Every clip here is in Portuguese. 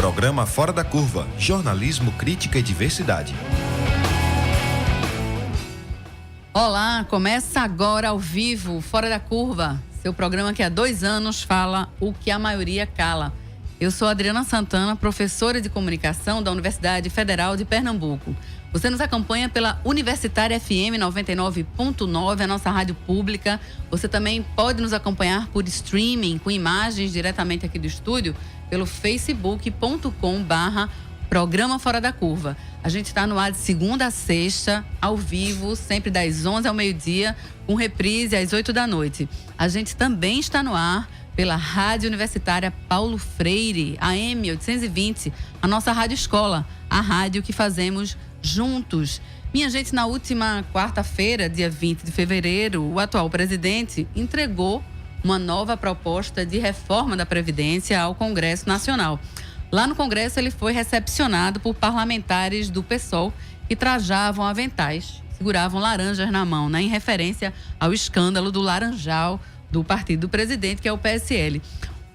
Programa Fora da Curva, jornalismo, crítica e diversidade. Olá, começa agora ao vivo, Fora da Curva, seu programa que há 2 anos fala o que a maioria cala. Eu sou Adriana Santana, professora de comunicação da Universidade Federal de Pernambuco. Você nos acompanha pela Universitária FM 99.9, a nossa rádio pública. Você também pode nos acompanhar por streaming, com imagens diretamente aqui do estúdio, pelo facebook.com/Programa Fora da Curva. A gente está no ar de segunda a sexta, ao vivo, sempre das 11 ao meio-dia, com reprise às 8 da noite. A gente também está no ar pela Rádio Universitária Paulo Freire, AM 820, a nossa rádio escola, a rádio que fazemos juntos. Minha gente, na última quarta-feira, dia 20 de fevereiro, o atual presidente entregou uma nova proposta de reforma da Previdência ao Congresso Nacional. Lá no Congresso, ele foi recepcionado por parlamentares do PSOL que trajavam aventais, seguravam laranjas na mão, né, em referência ao escândalo do laranjal do partido do presidente, que é o PSL.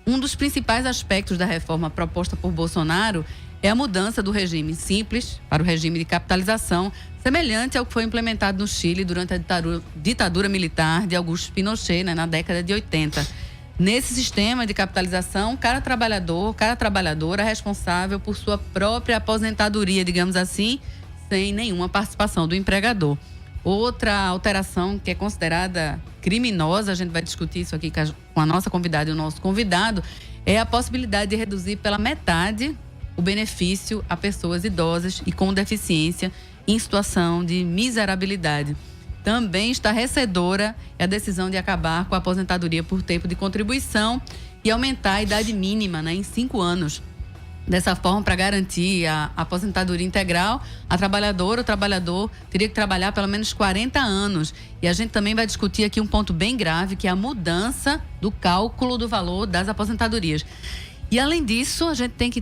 Um dos principais aspectos da reforma proposta por Bolsonaro é a mudança do regime simples para o regime de capitalização, semelhante ao que foi implementado no Chile durante a ditadura militar de Augusto Pinochet, né, na década de 80. Nesse sistema de capitalização, cada trabalhadora é responsável por sua própria aposentadoria, digamos assim, sem nenhuma participação do empregador. Outra alteração que é considerada criminosa, a gente vai discutir isso aqui com a nossa convidada e o nosso convidado, é a possibilidade de reduzir pela metade o benefício a pessoas idosas e com deficiência em situação de miserabilidade. Também estarrecedora é a decisão de acabar com a aposentadoria por tempo de contribuição e aumentar a idade mínima, né, em 5 anos. Dessa forma, para garantir a aposentadoria integral, a trabalhadora ou o trabalhador teria que trabalhar pelo menos 40 anos. E a gente também vai discutir aqui um ponto bem grave, que é a mudança do cálculo do valor das aposentadorias. E, além disso, a gente tem que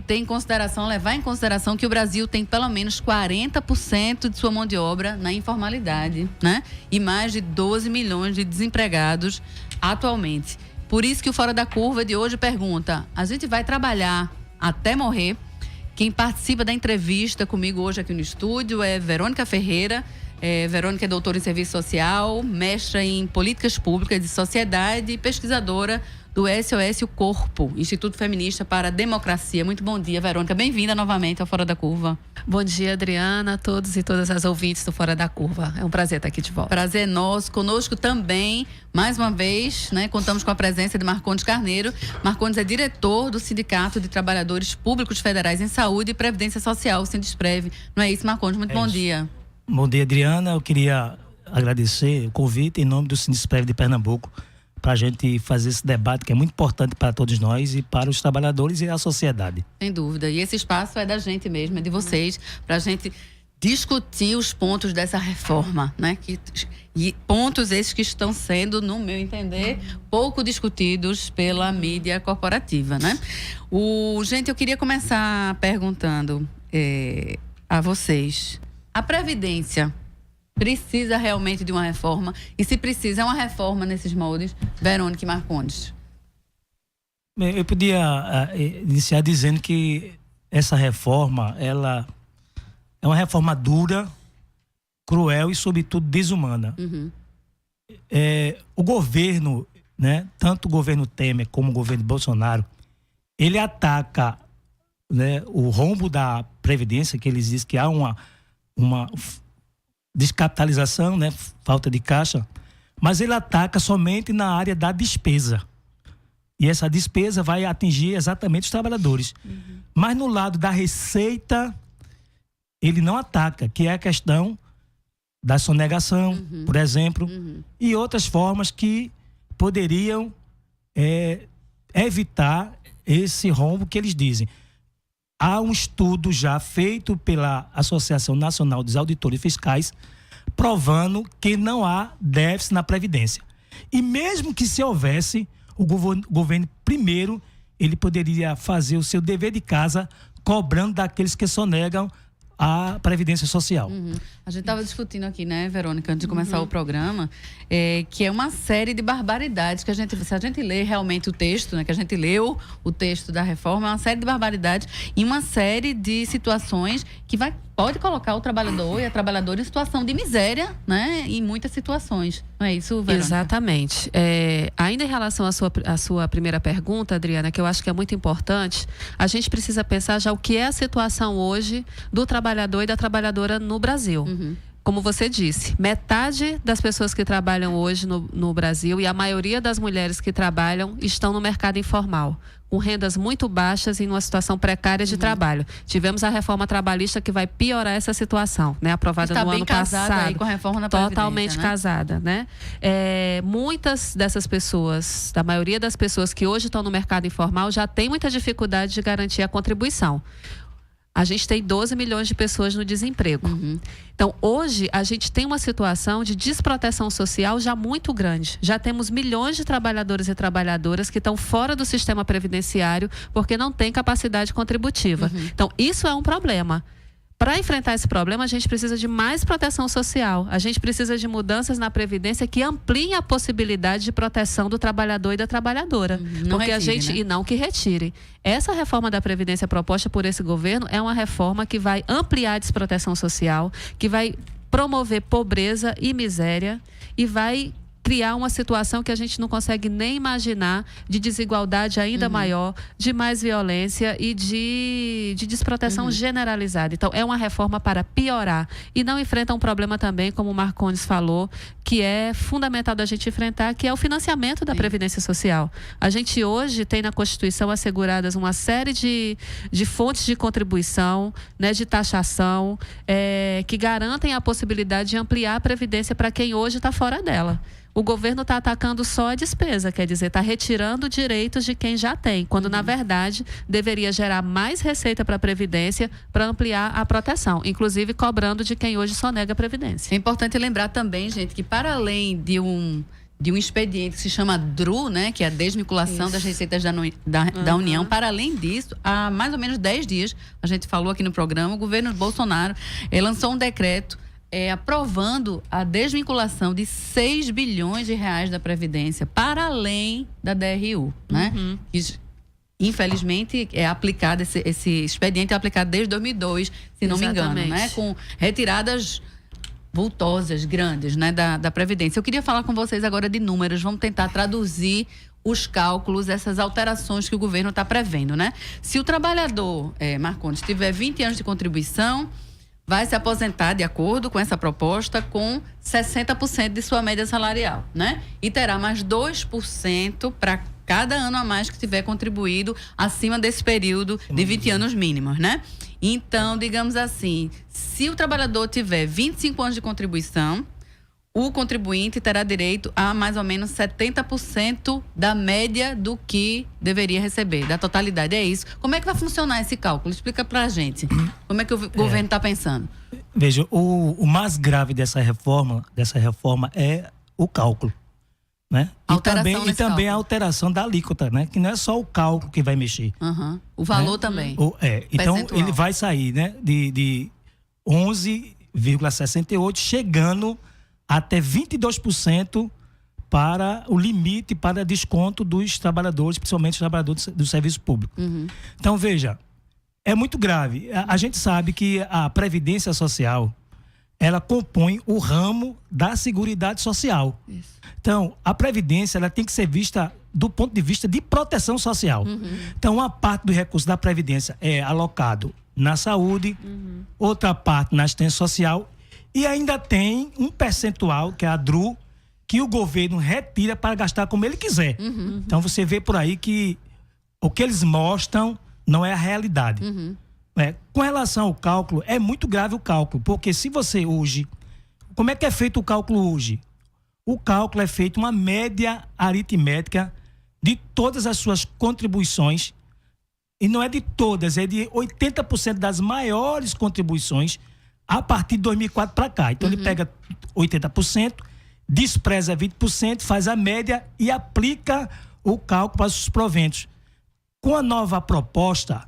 levar em consideração que o Brasil tem pelo menos 40% de sua mão de obra na informalidade, né? E mais de 12 milhões de desempregados atualmente. Por isso que o Fora da Curva de hoje pergunta: a gente vai trabalhar até morrer? Quem participa da entrevista comigo hoje aqui no estúdio é Verônica Ferreira. Verônica é doutora em Serviço Social, mestra em Políticas Públicas de Sociedade e pesquisadora do SOS O Corpo, Instituto Feminista para a Democracia. Muito bom dia, Verônica. Bem-vinda novamente ao Fora da Curva. Bom dia, Adriana, a todos e todas as ouvintes do Fora da Curva. É um prazer estar aqui de volta. Prazer nosso. Conosco também, mais uma vez, né, contamos com a presença de Marcondes Carneiro. Marcondes é diretor do Sindicato de Trabalhadores Públicos Federais em Saúde e Previdência Social, o Sindusprev. Não é isso, Marcondes? Muito bom dia. Bom dia, Adriana. Eu queria agradecer o convite em nome do Sindusprev de Pernambuco para a gente fazer esse debate que é muito importante para todos nós e para os trabalhadores e a sociedade. Sem dúvida. E esse espaço é da gente mesmo, é de vocês, para a gente discutir os pontos dessa reforma, né? E pontos esses que estão sendo, no meu entender, pouco discutidos pela mídia corporativa, né? Gente, eu queria começar perguntando a vocês: a Previdência precisa realmente de uma reforma? E se precisa, é uma reforma nesses moldes? Verônica e Marcondes. Eu podia iniciar dizendo que essa reforma, ela é uma reforma dura, cruel e, sobretudo, desumana. Uhum. O governo, né, tanto o governo Temer como o governo Bolsonaro, ele ataca, né, o rombo da Previdência, que eles dizem que há uma descapitalização, né, falta de caixa, mas ele ataca somente na área da despesa. E essa despesa vai atingir exatamente os trabalhadores. Uhum. Mas no lado da receita, ele não ataca, que é a questão da sonegação, uhum, por exemplo, uhum, e outras formas que poderiam evitar esse rombo que eles dizem. Há um estudo já feito pela Associação Nacional dos Auditores Fiscais provando que não há déficit na Previdência. E mesmo que se houvesse, o governo primeiro, ele poderia fazer o seu dever de casa cobrando daqueles que sonegam à Previdência Social. A gente estava discutindo aqui, né, Verônica, antes de começar o programa, que é uma série de barbaridades que se a gente lê realmente o texto, né, que a gente leu o texto da reforma, é uma série de barbaridades e uma série de situações que pode colocar o trabalhador e a trabalhadora em situação de miséria, né, em muitas situações. Não é isso, Verônica? Exatamente. Ainda em relação à sua primeira pergunta, Adriana, que eu acho que é muito importante, a gente precisa pensar já o que é a situação hoje do trabalhador e da trabalhadora no Brasil. Como você disse, metade das pessoas que trabalham hoje no Brasil e a maioria das mulheres que trabalham estão no mercado informal, com rendas muito baixas e numa situação precária de trabalho. Tivemos a reforma trabalhista que vai piorar essa situação, né? Aprovada no ano passado. Aí com a reforma da Previdência, totalmente casada, né? Muitas dessas pessoas, da maioria das pessoas que hoje estão no mercado informal, já tem muita dificuldade de garantir a contribuição. A gente tem 12 milhões de pessoas no desemprego. Então, hoje, a gente tem uma situação de desproteção social já muito grande. Já temos milhões de trabalhadores e trabalhadoras que estão fora do sistema previdenciário porque não têm capacidade contributiva. Então, isso é um problema. Para enfrentar esse problema, a gente precisa de mais proteção social. A gente precisa de mudanças na Previdência que ampliem a possibilidade de proteção do trabalhador e da trabalhadora. E não que retire. Essa reforma da Previdência proposta por esse governo é uma reforma que vai ampliar a desproteção social, que vai promover pobreza e miséria e vai criar uma situação que a gente não consegue nem imaginar, de desigualdade ainda maior, de mais violência e de desproteção generalizada. Então, é uma reforma para piorar e não enfrenta um problema também, como o Marcondes falou, que é fundamental da gente enfrentar, que é o financiamento da Previdência Social. A gente hoje tem na Constituição asseguradas uma série de fontes de contribuição, né, de taxação, que garantem a possibilidade de ampliar a Previdência para quem hoje está fora dela. O governo está atacando só a despesa, quer dizer, está retirando direitos de quem já tem, quando, na verdade, deveria gerar mais receita para a Previdência para ampliar a proteção, inclusive cobrando de quem hoje só nega a Previdência. É importante lembrar também, gente, que para além de um expediente que se chama DRU, né, que é a desvinculação das receitas da União, para além disso, há mais ou menos 10 dias, a gente falou aqui no programa, o governo Bolsonaro lançou um decreto aprovando a desvinculação de 6 bilhões de reais da Previdência para além da DRU, né? Infelizmente, é aplicado esse expediente é aplicado desde 2002, se não me engano, né? Com retiradas vultosas, grandes, né? Da Previdência. Eu queria falar com vocês agora de números, vamos tentar traduzir os cálculos, essas alterações que o governo está prevendo, né? Se o trabalhador, Marcondes, tiver 20 anos de contribuição, vai se aposentar, de acordo com essa proposta, com 60% de sua média salarial, né? E terá mais 2% para cada ano a mais que tiver contribuído acima desse período de 20 anos mínimos, né? Então, digamos assim, se o trabalhador tiver 25 anos de contribuição, o contribuinte terá direito a mais ou menos 70% da média do que deveria receber, da totalidade. É isso. Como é que vai funcionar esse cálculo? Explica pra gente. Como é que o governo está pensando? Veja, o mais grave dessa reforma é o cálculo, né? E também a alteração da alíquota, né? Que não é só o cálculo que vai mexer. O valor, né? Também. Então, ele vai sair, né, de 11,68, chegando até 22% para o limite para desconto dos trabalhadores, principalmente os trabalhadores do serviço público. Então, veja, é muito grave. A gente sabe que a Previdência Social, ela compõe o ramo da Seguridade Social. Isso. Então, a Previdência, ela tem que ser vista do ponto de vista de proteção social. Então, uma parte do recurso da Previdência é alocado na saúde, outra parte na assistência social. E ainda tem um percentual, que é a DRU, que o governo retira para gastar como ele quiser. Então, você vê por aí que o que eles mostram não é a realidade. Com relação ao cálculo, é muito grave o cálculo, porque se você hoje... Como é que é feito o cálculo hoje? O cálculo é feito uma média aritmética de todas as suas contribuições, e não é de todas, é de 80% das maiores contribuições a partir de 2004 para cá. Então, ele pega 80%, despreza 20%, faz a média e aplica o cálculo para os proventos. Com a nova proposta,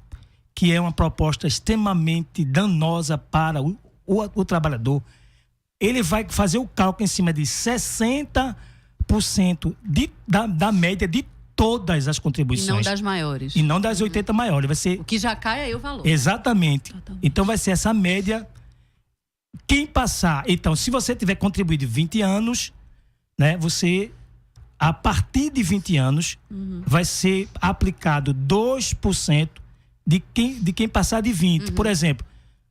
que é uma proposta extremamente danosa para o trabalhador, ele vai fazer o cálculo em cima de 60% da média de todas as contribuições. E não das maiores. E não das 80 maiores. Vai ser... O que já cai aí o valor. Exatamente. Então vai ser essa média. Quem passar... Então, se você tiver contribuído 20 anos, né, você, a partir de 20 anos, vai ser aplicado 2% de quem passar de 20. Por exemplo,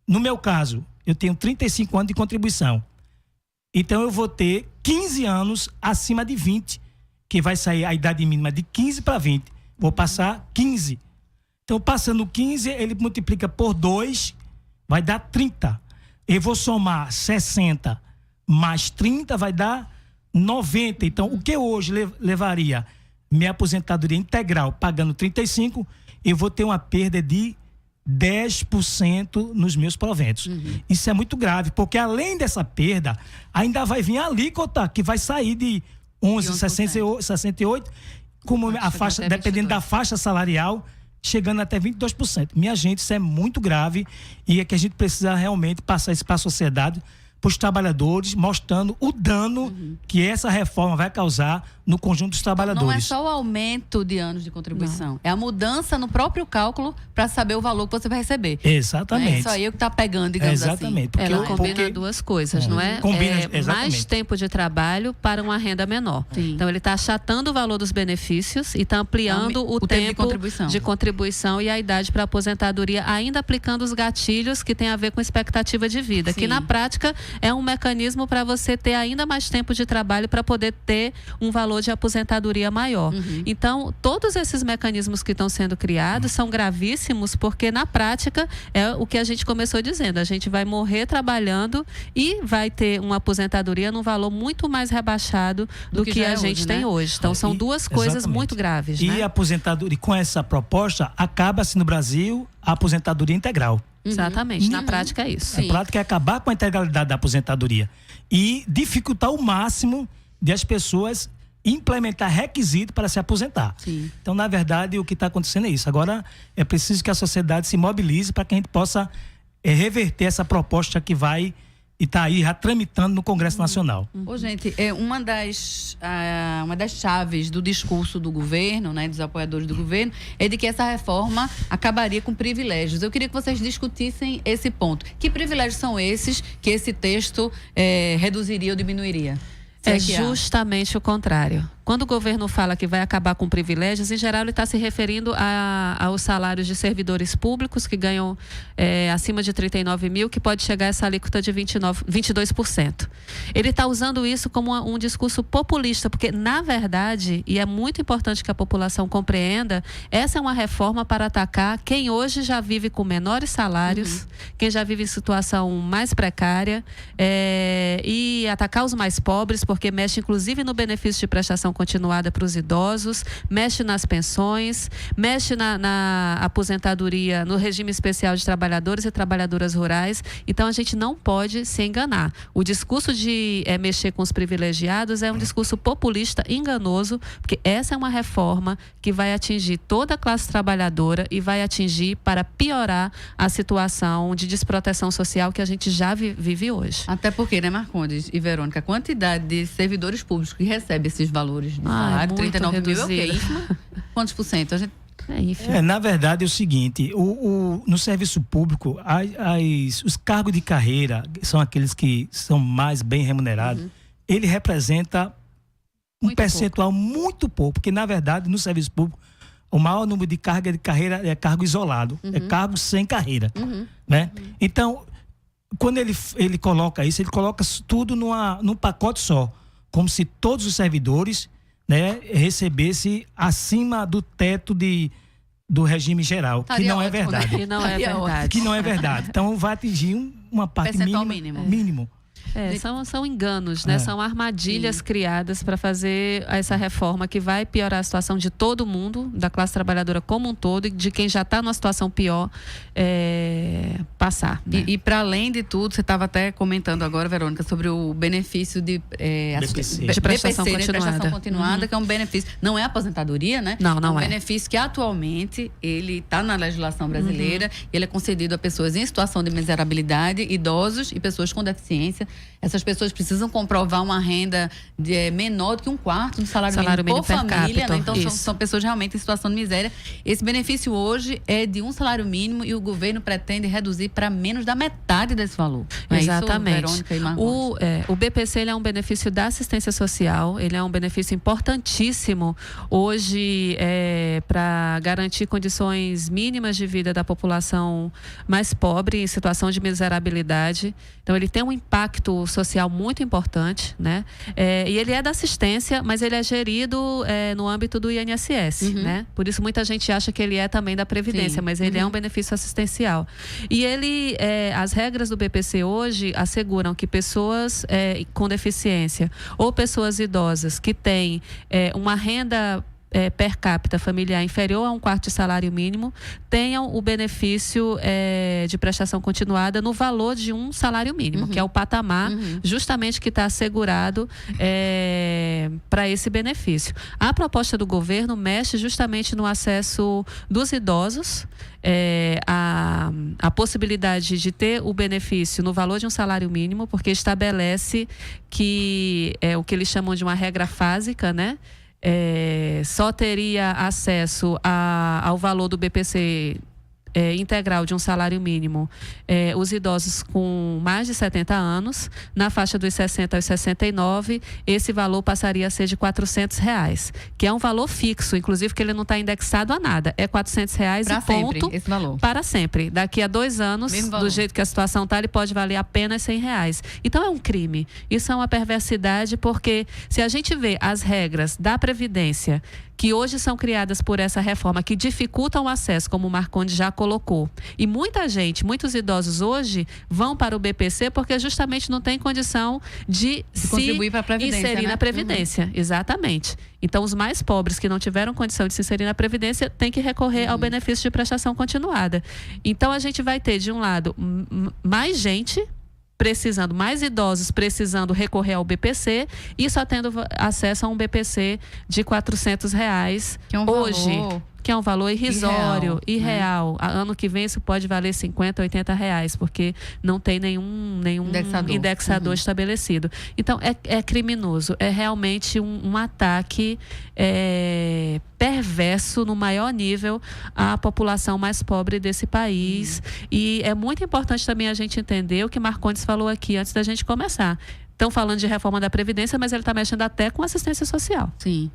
no meu caso, eu tenho 35 anos de contribuição. Então, eu vou ter 15 anos acima de 20, que vai sair a idade mínima de 15 para 20. Vou passar 15. Então, passando 15, ele multiplica por 2, vai dar 30. Eu vou somar 60 mais 30, vai dar 90. Então, o que hoje levaria minha aposentadoria integral pagando 35, eu vou ter uma perda de 10% nos meus proventos. Isso é muito grave, porque além dessa perda, ainda vai vir a alíquota, que vai sair de 11,68, como a faixa, dependendo da faixa salarial, chegando até 22%. Minha gente, isso é muito grave e é que a gente precisa realmente passar isso para a sociedade, para os trabalhadores, mostrando o dano que essa reforma vai causar no conjunto dos trabalhadores. Não é só o aumento de anos de contribuição, é a mudança no próprio cálculo para saber o valor que você vai receber. Exatamente. É isso aí que está pegando, digamos exatamente. assim. Ela combina duas coisas, não é? Combina, mais tempo de trabalho para uma renda menor. Sim. Então, ele está achatando o valor dos benefícios e está ampliando o tempo de contribuição e a idade para aposentadoria, ainda aplicando os gatilhos que têm a ver com expectativa de vida, que na prática é um mecanismo para você ter ainda mais tempo de trabalho para poder ter um valor de aposentadoria maior. Então, todos esses mecanismos que estão sendo criados são gravíssimos, porque na prática é o que a gente começou dizendo, a gente vai morrer trabalhando e vai ter uma aposentadoria num valor muito mais rebaixado do que a gente tem hoje. Então, são duas coisas muito graves. E a aposentadoria, com essa proposta, acaba-se no Brasil a aposentadoria integral. Exatamente, na prática é isso. Na prática é acabar com a integralidade da aposentadoria e dificultar o máximo de as pessoas implementar requisito para se aposentar. Então, na verdade, o que está acontecendo é isso. Agora, é preciso que a sociedade se mobilize para que a gente possa reverter essa proposta que vai e está aí já tramitando no Congresso Nacional. Gente, uma das chaves do discurso do governo, né, dos apoiadores do governo, é de que essa reforma acabaria com privilégios. Eu queria que vocês discutissem esse ponto. Que privilégios são esses que esse texto reduziria ou diminuiria? É justamente o contrário. Quando o governo fala que vai acabar com privilégios, em geral ele está se referindo aos salários de servidores públicos que ganham acima de 39 mil, que pode chegar a essa alíquota de 22%. Ele está usando isso como um discurso populista, porque, na verdade, e é muito importante que a população compreenda, essa é uma reforma para atacar quem hoje já vive com menores salários, quem já vive em situação mais precária, e atacar os mais pobres, porque mexe inclusive no benefício de prestação continuada para os idosos, mexe nas pensões, mexe na aposentadoria, no regime especial de trabalhadores e trabalhadoras rurais. Então, a gente não pode se enganar. O discurso de mexer com os privilegiados é um discurso populista, enganoso, porque essa é uma reforma que vai atingir toda a classe trabalhadora e vai atingir para piorar a situação de desproteção social que a gente já vive hoje. Até porque, né, Marcondes e Verônica, a quantidade de servidores públicos que recebem esses valores de salário, 39 mil, quantos por cento? Na verdade é o seguinte, no serviço público, os cargos de carreira, são aqueles que são mais bem remunerados, ele representa um percentual muito pouco, porque na verdade no serviço público o maior número de carga de carreira é cargo isolado, é cargo sem carreira, né? Então, quando ele coloca isso, ele coloca tudo num pacote só, como se todos os servidores, né, recebessem acima do teto do regime geral, que não é verdade. Que não é verdade. Que não é verdade. Então vai atingir uma parte mínimo. São enganos, né? São armadilhas criadas para fazer essa reforma que vai piorar a situação de todo mundo, da classe trabalhadora como um todo, e de quem já está numa situação pior passar. Né? E para além de tudo, você estava até comentando agora, Verônica, sobre o benefício de prestação continuada, que é um benefício, não é aposentadoria, né? Não é um benefício que atualmente ele está na legislação brasileira, ele é concedido a pessoas em situação de miserabilidade, idosos e pessoas com deficiência. Essas pessoas precisam comprovar uma renda menor do que um quarto do salário mínimo por família, né? Então são pessoas realmente em situação de miséria. Esse benefício hoje é de um salário mínimo e o governo pretende reduzir para menos da metade desse valor. Exatamente. Isso, Verônica e Marcondes? O BPC ele é um benefício da assistência social, ele é um benefício importantíssimo hoje para garantir condições mínimas de vida da população mais pobre, em situação de miserabilidade. Então ele tem um impacto social muito importante, né? E ele é da assistência, mas ele é gerido no âmbito do INSS, né? Por isso muita gente acha que ele é também da Previdência, mas ele é um benefício assistencial. E ele, as regras do BPC hoje asseguram que pessoas com deficiência ou pessoas idosas que têm uma renda per capita familiar inferior a um quarto de salário mínimo tenham o benefício de prestação continuada no valor de um salário mínimo, que é o patamar justamente que está assegurado para esse benefício. A proposta do governo mexe justamente no acesso dos idosos, a possibilidade de ter o benefício no valor de um salário mínimo, porque estabelece que é o que eles chamam de uma regra fásica, né? Só teria acesso ao valor do BPC integral de um salário mínimo os idosos com mais de 70 anos. Na faixa dos 60 aos 69, esse valor passaria a ser de R$400, que é um valor fixo, inclusive que ele não está indexado a nada. É R$400 e ponto, sempre, esse valor. Para sempre. Daqui a 2 anos, do jeito que a situação está, ele pode valer apenas R$100. Então é um crime. Isso é uma perversidade, porque se a gente vê as regras da Previdência que hoje são criadas por essa reforma, que dificultam o acesso, como o Marcondes já colocou. E muita gente, muitos idosos hoje vão para o BPC porque justamente não tem condição de se contribuir para a Previdência, inserir na Previdência. Exatamente. Então, os mais pobres que não tiveram condição de se inserir na Previdência têm que recorrer ao benefício de prestação continuada. Então, a gente vai ter, de um lado, mais gente precisando, mais idosos precisando recorrer ao BPC e só tendo acesso a um BPC de R$400 que é um hoje. Valor... Que é um valor irrisório, irreal. Né? Ano que vem isso pode valer R$50, R$80, porque não tem nenhum indexador estabelecido. Então, é criminoso. É realmente um ataque perverso no maior nível à população mais pobre desse país. E é muito importante também a gente entender o que Marcondes falou aqui antes da gente começar. Estão falando de reforma da Previdência, mas ele está mexendo até com assistência social. Sim,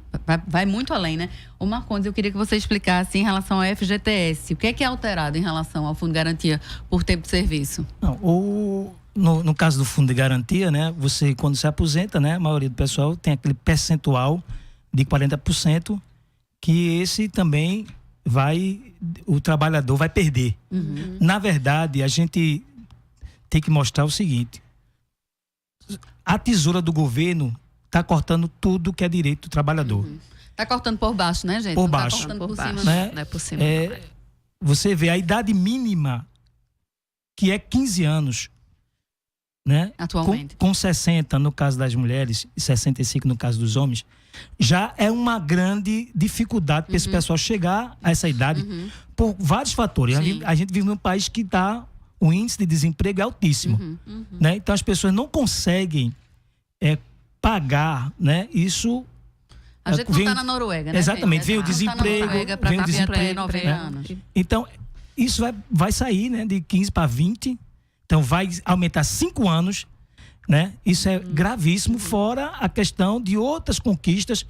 vai muito além, né? Ô Marcondes, eu queria que você explicasse em relação ao FGTS. O que é alterado em relação ao Fundo de Garantia por tempo de serviço? Não, no caso do Fundo de Garantia, né? Você, quando se aposenta, né? A maioria do pessoal tem aquele percentual de 40% que esse também o trabalhador vai perder. Na verdade, a gente tem que mostrar o seguinte: a tesoura do governo está cortando tudo que é direito do trabalhador. Está cortando por baixo, né, gente? Por não baixo. Está cortando por cima, né? Não é por cima. Você vê a idade mínima, que é 15 anos, né? Atualmente. Com 60 no caso das mulheres e 65 no caso dos homens, já é uma grande dificuldade para esse pessoal chegar a essa idade por vários fatores. A gente vive num país que o índice de desemprego é altíssimo, né? Então as pessoas não conseguem pagar, né? Isso a gente não está na Noruega, né? Exatamente, vem o desemprego, vem o desemprego, 90 anos. Então isso vai sair, né, de 15 para 20, então vai aumentar 5 anos, né? Isso é gravíssimo, fora a questão de outras conquistas,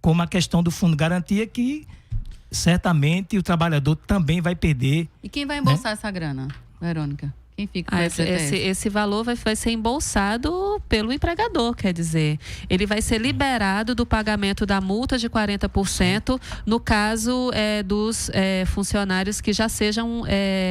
como a questão do Fundo de Garantia, que certamente o trabalhador também vai perder. E quem vai embolsar essa grana, Verônica? Quem fica com FGTS? Esse valor vai ser embolsado pelo empregador, quer dizer. Ele vai ser liberado do pagamento da multa de 40% no caso dos funcionários que já sejam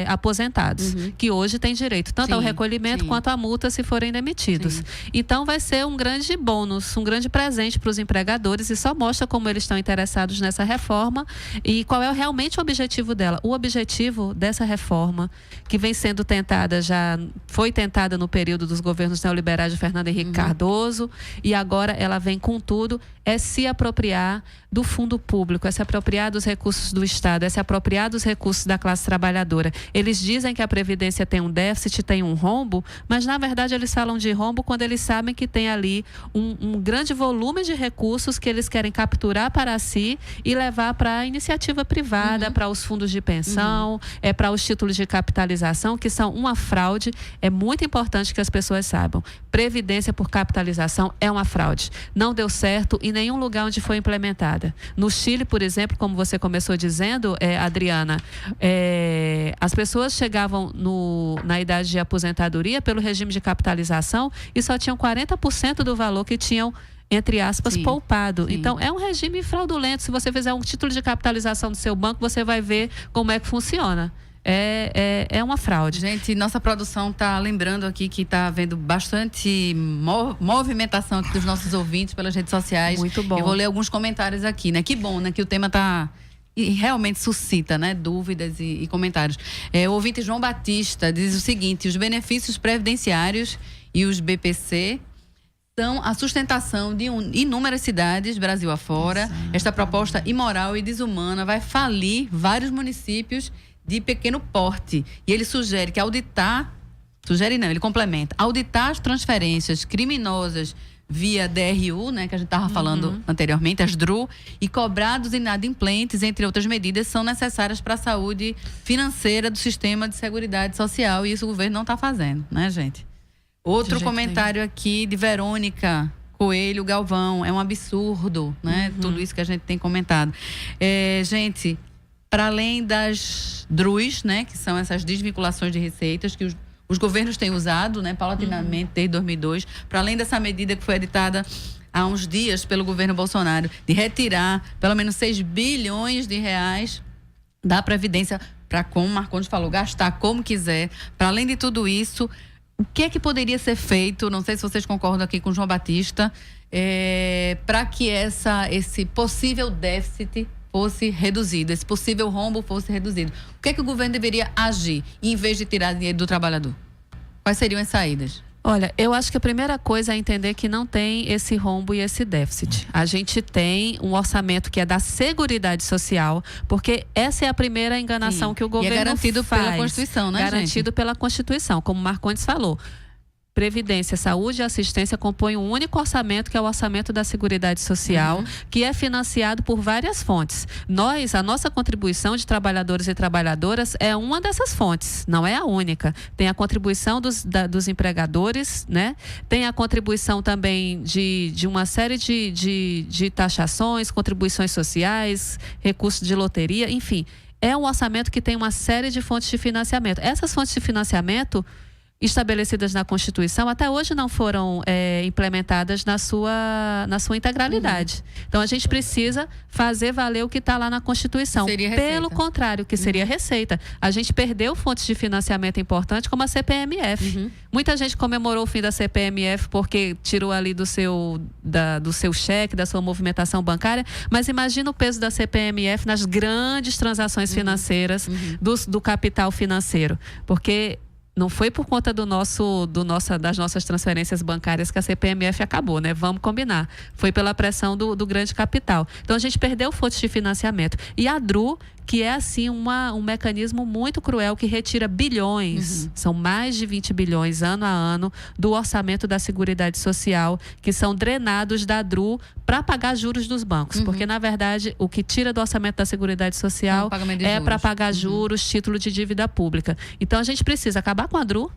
aposentados, que hoje têm direito tanto ao recolhimento quanto à multa se forem demitidos. Então vai ser um grande bônus, um grande presente para os empregadores e só mostra como eles estão interessados nessa reforma e qual é realmente o objetivo dela. O objetivo dessa reforma, que vem sendo tentada, já foi tentada no período dos governos neoliberais de Fernando Henrique Cardoso, e agora ela vem com tudo, é se apropriar do fundo público, é se apropriar dos recursos do Estado, é se apropriar dos recursos da classe trabalhadora. Eles dizem que a Previdência tem um déficit, tem um rombo, mas na verdade eles falam de rombo quando eles sabem que tem ali um grande volume de recursos que eles querem capturar para si e levar para a iniciativa privada, para os fundos de pensão, para os títulos de capitalização, que são uma fraude. É muito importante que as pessoas saibam. Previdência por capitalização é uma fraude. Não deu certo em nenhum lugar onde foi implementada. No Chile, por exemplo, como você começou dizendo, Adriana, as pessoas chegavam na idade de aposentadoria pelo regime de capitalização e só tinham 40% do valor que tinham, entre aspas, poupado. Então, é um regime fraudulento. Se você fizer um título de capitalização do seu banco, você vai ver como é que funciona. É uma fraude. Gente, nossa produção está lembrando aqui que está havendo bastante movimentação aqui dos nossos ouvintes pelas redes sociais. Muito bom. Eu vou ler alguns comentários aqui, né? Que bom, né? Que o tema está... E realmente suscita, né, dúvidas e comentários. O ouvinte João Batista diz o seguinte: os benefícios previdenciários e os BPC são a sustentação de inúmeras cidades Brasil afora. Esta proposta imoral e desumana vai falir vários municípios de pequeno porte. E ele sugere que ele complementa, auditar as transferências criminosas via DRU, né, que a gente estava falando anteriormente, as DRU, e cobrar dos inadimplentes, entre outras medidas, são necessárias para a saúde financeira do sistema de seguridade social, e isso o governo não está fazendo, né, gente? Outro comentário aqui de Verônica Coelho Galvão, é um absurdo, né, tudo isso que a gente tem comentado. Gente, para além das DRUs, né, que são essas desvinculações de receitas que os governos têm usado, né, paulatinamente desde 2002, para além dessa medida que foi editada há uns dias pelo governo Bolsonaro, de retirar pelo menos 6 bilhões de reais da Previdência para, como o Marcondes falou, gastar como quiser. Para além de tudo isso, o que é que poderia ser feito, não sei se vocês concordam aqui com o João Batista, para que esse possível déficit fosse reduzido, esse possível rombo fosse reduzido? O que é que o governo deveria agir em vez de tirar dinheiro do trabalhador? Quais seriam as saídas? Olha, eu acho que a primeira coisa é entender que não tem esse rombo e esse déficit. A gente tem um orçamento que é da Seguridade Social, porque essa é a primeira enganação que o governo faz. E é garantido pela Constituição, né, gente? Garantido pela Constituição, como o Marcondes falou. Previdência, saúde e assistência compõem um único orçamento, que é o orçamento da Seguridade Social, que é financiado por várias fontes. A nossa contribuição de trabalhadores e trabalhadoras é uma dessas fontes, não é a única. Tem a contribuição dos empregadores, né? Tem a contribuição também de uma série de taxações, contribuições sociais, recursos de loteria, enfim. É um orçamento que tem uma série de fontes de financiamento. Essas fontes de financiamento estabelecidas na Constituição, até hoje não foram implementadas na sua integralidade. Então, a gente precisa fazer valer o que está lá na Constituição. Pelo contrário, que seria receita. A gente perdeu fontes de financiamento importantes, como a CPMF. Muita gente comemorou o fim da CPMF porque tirou ali do seu cheque, da sua movimentação bancária, mas imagina o peso da CPMF nas grandes transações financeiras do capital financeiro. Porque não foi por conta das nossas transferências bancárias que a CPMF acabou, né? Vamos combinar. Foi pela pressão do grande capital. Então, a gente perdeu fontes de financiamento. E a DRU, que é, assim, um mecanismo muito cruel, que retira bilhões, são mais de 20 bilhões ano a ano, do orçamento da Seguridade Social, que são drenados da DRU para pagar juros dos bancos. Porque, na verdade, o que tira do orçamento da Seguridade Social é para pagar juros, título de dívida pública. Então, a gente precisa acabar com a DRU,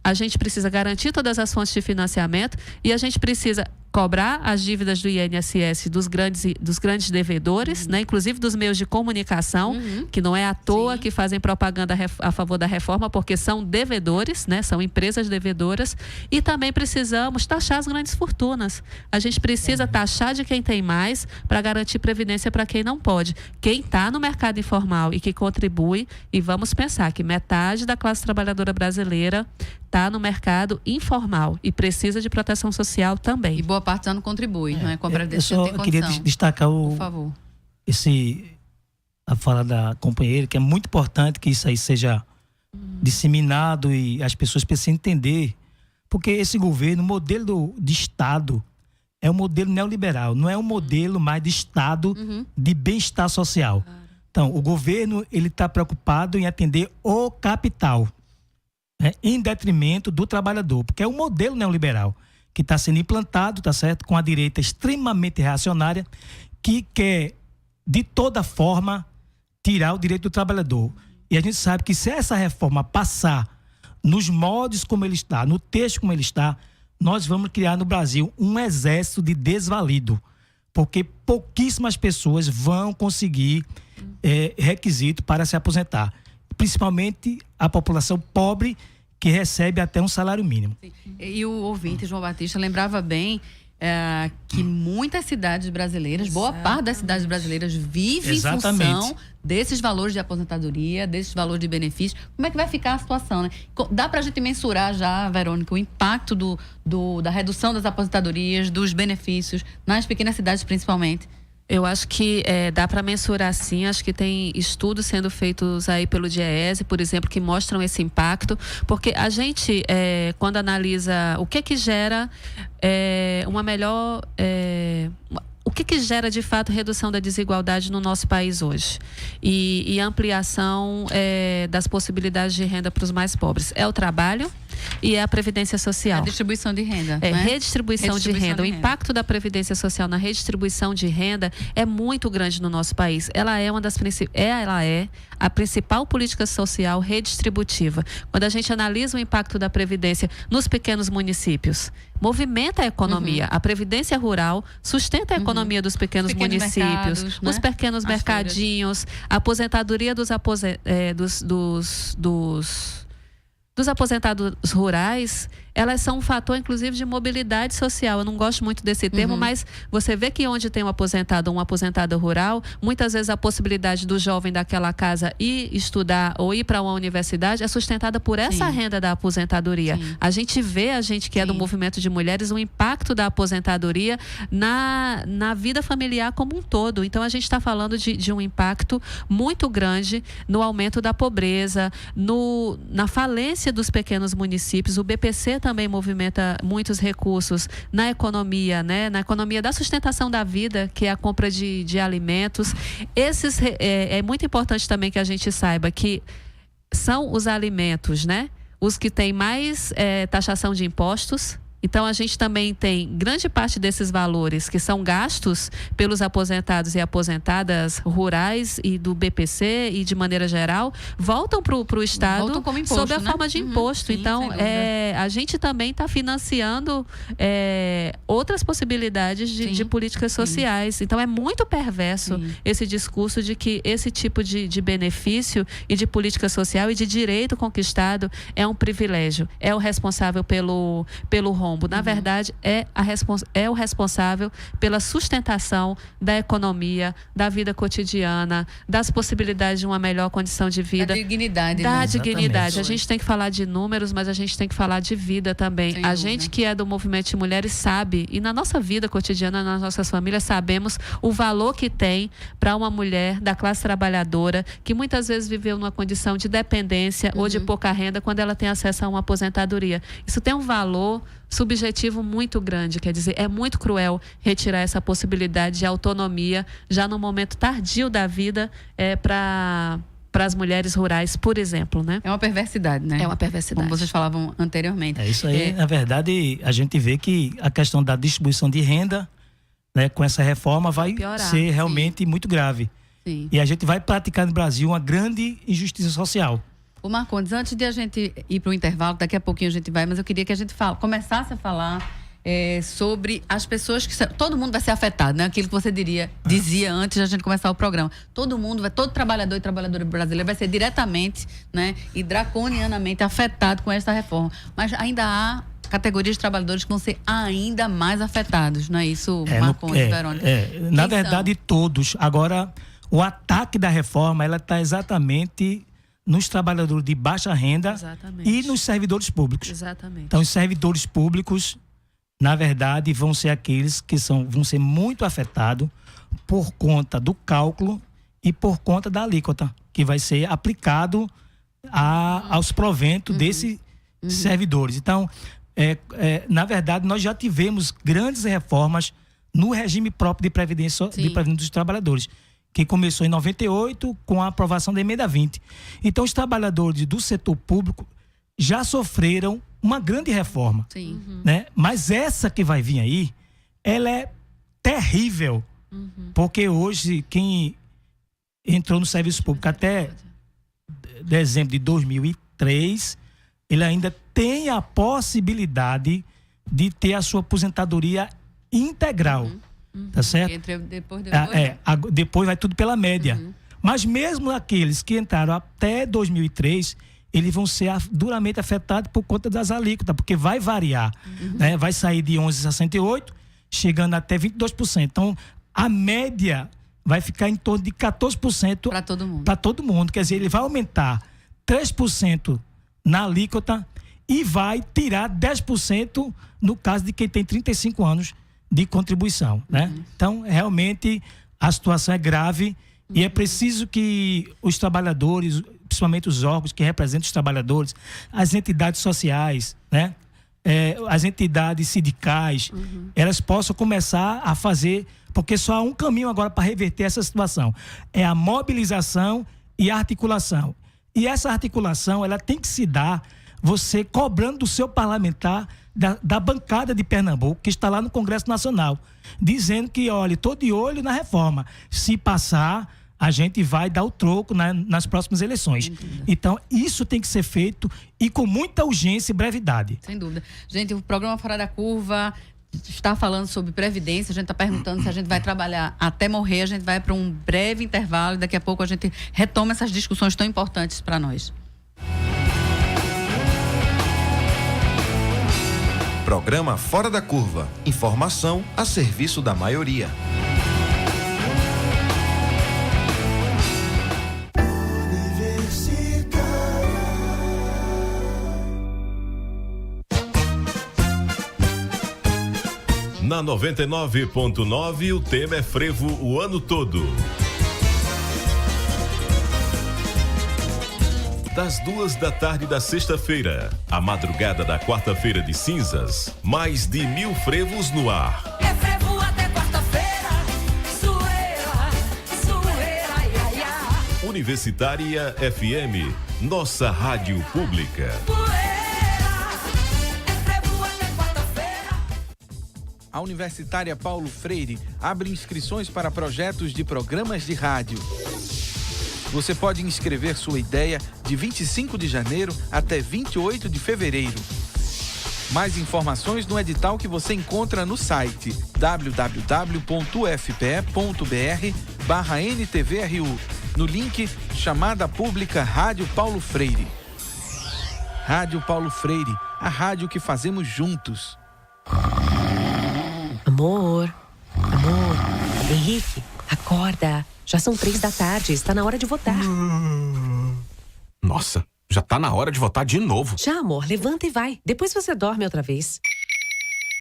a gente precisa garantir todas as fontes de financiamento e a gente precisa cobrar as dívidas do INSS dos grandes devedores, né? Inclusive dos meios de comunicação, que não é à toa que fazem propaganda a favor da reforma, porque são devedores, né? São empresas devedoras. E também precisamos taxar as grandes fortunas. A gente precisa taxar de quem tem mais para garantir previdência para quem não pode. Quem está no mercado informal e que contribui, e vamos pensar que metade da classe trabalhadora brasileira está no mercado informal e precisa de proteção social também. E boa parte já não contribui, não é? Com a previdência eu não tem só queria condição. destacar Por favor. a fala da companheira, que é muito importante que isso aí seja disseminado e as pessoas precisam entender, porque esse governo, o modelo de Estado é um modelo neoliberal, não é um modelo mais de Estado de bem-estar social. Então, o governo ele está preocupado em atender o capital, né, em detrimento do trabalhador, porque é um modelo neoliberal que está sendo implantado, tá certo, com a direita extremamente reacionária, que quer, de toda forma, tirar o direito do trabalhador. E a gente sabe que se essa reforma passar nos moldes como ele está, no texto como ele está, nós vamos criar no Brasil um exército de desvalido, porque pouquíssimas pessoas vão conseguir requisito para se aposentar, principalmente a população pobre, que recebe até um salário mínimo. E o ouvinte, João Batista, lembrava bem que muitas cidades brasileiras, boa parte das cidades brasileiras vive em função desses valores de aposentadoria, desses valores de benefício. Como é que vai ficar a situação, né? Dá pra gente mensurar já, Verônica, o impacto da redução das aposentadorias, dos benefícios, nas pequenas cidades principalmente? Eu acho que dá para mensurar sim, acho que tem estudos sendo feitos aí pelo DIEESE, por exemplo, que mostram esse impacto, porque a gente, quando analisa o que gera uma melhor... o que gera de fato redução da desigualdade no nosso país hoje e ampliação das possibilidades de renda para os mais pobres? É o trabalho e é a previdência social. A distribuição de renda. Redistribuição de renda. O impacto da previdência social na redistribuição de renda é muito grande no nosso país. Ela é a principal política social redistributiva. Quando a gente analisa o impacto da previdência nos pequenos municípios, movimenta a economia. A previdência rural sustenta a economia dos pequenos municípios, mercados, né? Os pequenos mercadinhos, a aposentadoria dos aposentados rurais, elas são um fator, inclusive, de mobilidade social. Eu não gosto muito desse termo, mas você vê que onde tem um aposentado ou uma aposentada rural, muitas vezes a possibilidade do jovem daquela casa ir estudar ou ir para uma universidade é sustentada por essa renda da aposentadoria. A gente que é do movimento de mulheres, o impacto da aposentadoria na vida familiar como um todo. Então, a gente está falando de um impacto muito grande no aumento da pobreza, na falência dos pequenos municípios. O BPC também movimenta muitos recursos na economia, né? Na economia da sustentação da vida, que é a compra de alimentos. É muito importante também que a gente saiba que são os alimentos, né? Os que têm mais taxação de impostos. Então, a gente também tem grande parte desses valores que são gastos pelos aposentados e aposentadas rurais e do BPC e de maneira geral, voltam para o Estado como imposto, sob a né? forma de imposto. Então, a gente também está financiando outras possibilidades de políticas sociais. Então, é muito perverso esse discurso de que esse tipo de benefício e de política social e de direito conquistado é um privilégio, é o responsável pelo rombo. Na verdade, é o responsável pela sustentação da economia, da vida cotidiana, das possibilidades de uma melhor condição de vida. Da dignidade. Da né? dignidade. A gente tem que falar de números, mas a gente tem que falar de vida também. Sem a dúvida. gente que é do movimento de mulheres sabe, e na nossa vida cotidiana, nas nossas famílias, sabemos o valor que tem para uma mulher da classe trabalhadora, que muitas vezes viveu numa condição de dependência ou de pouca renda, quando ela tem acesso a uma aposentadoria. Isso tem um valor subjetivo muito grande, quer dizer, é muito cruel retirar essa possibilidade de autonomia já no momento tardio da vida para as mulheres rurais, por exemplo, né? É uma perversidade, né? É uma perversidade. Como vocês falavam anteriormente. Isso aí, na verdade, a gente vê que a questão da distribuição de renda, né, com essa reforma vai ser realmente muito grave. Sim. E a gente vai praticar no Brasil uma grande injustiça social. O Marcondes, antes de a gente ir para o intervalo, daqui a pouquinho a gente vai, mas eu queria que a gente começasse a falar sobre as pessoas que... Todo mundo vai ser afetado, né? Aquilo que você dizia antes da gente começar o programa. Todo trabalhador e trabalhadora brasileira vai ser diretamente, né, e draconianamente afetado com esta reforma. Mas ainda há categorias de trabalhadores que vão ser ainda mais afetados, não é isso, Marcondes, Verônica? Na verdade, todos. Agora, o ataque da reforma, ela está exatamente nos trabalhadores de baixa renda. Exatamente. E nos servidores públicos. Exatamente. Então, os servidores públicos, na verdade, vão ser aqueles que vão ser muito afetados por conta do cálculo e por conta da alíquota, que vai ser aplicado aos proventos desses servidores. Então, na verdade, nós já tivemos grandes reformas no regime próprio de previdência dos trabalhadores, que começou em 98 com a aprovação da emenda 20. Então, os trabalhadores do setor público já sofreram uma grande reforma. Sim. Né? Mas essa que vai vir aí, ela é terrível. Porque hoje, quem entrou no serviço público até dezembro de 2003, ele ainda tem a possibilidade de ter a sua aposentadoria integral. Tá certo? Depois vai tudo pela média. Mas mesmo aqueles que entraram até 2003, eles vão ser duramente afetados por conta das alíquotas, porque vai variar. Né? Vai sair de 11,68%, chegando até 22%. Então, a média vai ficar em torno de 14% para todo mundo. Para todo mundo. Quer dizer, ele vai aumentar 3% na alíquota e vai tirar 10% no caso de quem tem 35 anos de contribuição, né? Então, realmente, a situação é grave e é preciso que os trabalhadores, principalmente os órgãos que representam os trabalhadores, as entidades sociais, né? As entidades sindicais, elas possam começar a fazer, porque só há um caminho agora para reverter essa situação, é a mobilização e a articulação. E essa articulação, ela tem que se dar você cobrando do seu parlamentar, da bancada de Pernambuco, que está lá no Congresso Nacional, dizendo que, olha, estou de olho na reforma. Se passar, a gente vai dar o troco nas próximas eleições. Então, isso tem que ser feito e com muita urgência e brevidade. Sem dúvida. Gente, o programa Fora da Curva está falando sobre previdência, a gente está perguntando se a gente vai trabalhar até morrer, a gente vai para um breve intervalo e daqui a pouco a gente retoma essas discussões tão importantes para nós. Programa Fora da Curva. Informação a serviço da maioria. Na 99.9, o tema é frevo o ano todo. Das 2h da sexta-feira, à madrugada da quarta-feira de cinzas, mais de 1000 frevos no ar. É frevo até quarta-feira, zoeira, ia, ia. Universitária FM, nossa rádio pública. A Universitária Paulo Freire abre inscrições para projetos de programas de rádio. Você pode inscrever sua ideia de 25 de janeiro até 28 de fevereiro. Mais informações no edital que você encontra no site www.ufpe.br/NTVRU, no link Chamada Pública Rádio Paulo Freire. Rádio Paulo Freire, a rádio que fazemos juntos. Amor, Henrique, acorda. Já são 3h, está na hora de votar. Nossa, já tá na hora de votar de novo. Já, amor, levanta e vai. Depois você dorme outra vez.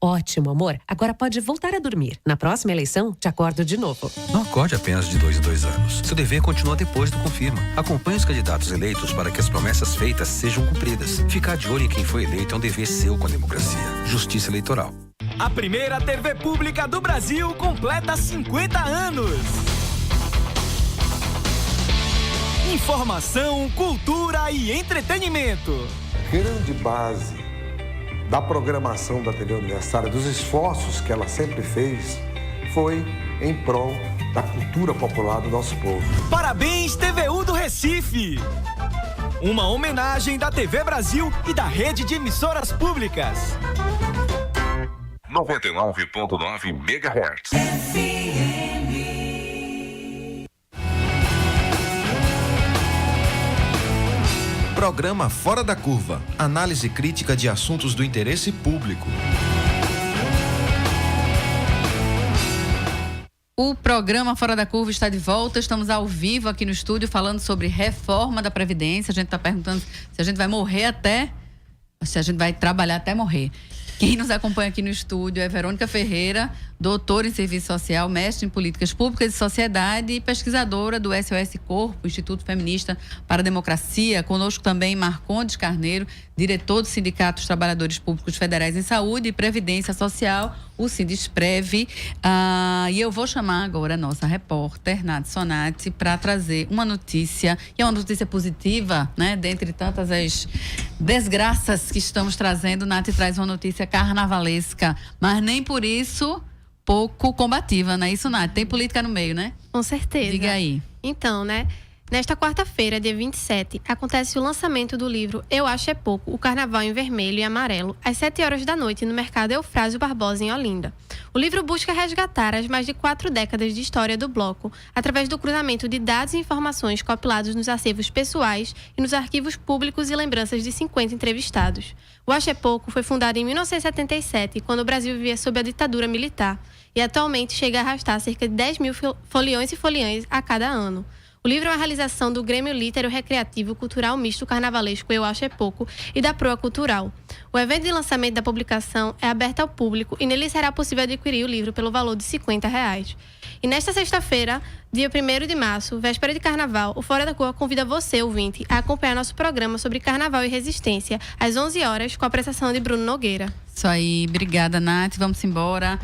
Ótimo, amor. Agora pode voltar a dormir. Na próxima eleição, te acordo de novo. Não acorde apenas de 2 em 2 anos. Seu dever continua depois do confirma. Acompanhe os candidatos eleitos para que as promessas feitas sejam cumpridas. Ficar de olho em quem foi eleito é um dever seu com a democracia. Justiça Eleitoral. A primeira TV pública do Brasil completa 50 anos. Informação, cultura e entretenimento. Grande base da programação da TV Universitária, dos esforços que ela sempre fez, foi em prol da cultura popular do nosso povo. Parabéns, TVU do Recife! Uma homenagem da TV Brasil e da rede de emissoras públicas. 99.9 MHz. Programa Fora da Curva. Análise crítica de assuntos do interesse público. O programa Fora da Curva está de volta. Estamos ao vivo aqui no estúdio falando sobre reforma da Previdência. A gente está perguntando se a gente vai morrer se a gente vai trabalhar até morrer. Quem nos acompanha aqui no estúdio é Verônica Ferreira, doutora em Serviço Social, mestre em Políticas Públicas e Sociedade e pesquisadora do SOS Corpo, Instituto Feminista para a Democracia. Conosco também Marcondes Carneiro, diretor do Sindicato dos Trabalhadores Públicos Federais em Saúde e Previdência Social, o Sindesprev. E eu vou chamar agora a nossa repórter, Nath Sonati, para trazer uma notícia, e é uma notícia positiva, né? Dentre tantas as desgraças que estamos trazendo, Nath traz uma notícia carnavalesca, mas nem por isso pouco combativa, não é isso, Nath? Tem política no meio, né? Com certeza. Diga aí. Então, né? Nesta quarta-feira, dia 27, acontece o lançamento do livro Eu Acho É Pouco, o Carnaval em Vermelho e Amarelo, às 7 horas da noite, no Mercado Eufrásio Barbosa, em Olinda. O livro busca resgatar as mais de 4 décadas de história do bloco, através do cruzamento de dados e informações compilados nos acervos pessoais e nos arquivos públicos e lembranças de 50 entrevistados. O Acho É Pouco foi fundado em 1977, quando o Brasil vivia sob a ditadura militar, e atualmente chega a arrastar cerca de 10 mil foliões e foliãs a cada ano. O livro é uma realização do Grêmio Litero Recreativo Cultural Misto Carnavalesco Eu Acho É Pouco e da Proa Cultural. O evento de lançamento da publicação é aberto ao público e nele será possível adquirir o livro pelo valor de R$50. E nesta sexta-feira, dia 1º de março, véspera de Carnaval, o Fora da Curva convida você, ouvinte, a acompanhar nosso programa sobre Carnaval e Resistência, às 11 horas, com a apresentação de Bruno Nogueira. Isso aí, obrigada, Nath. Vamos embora.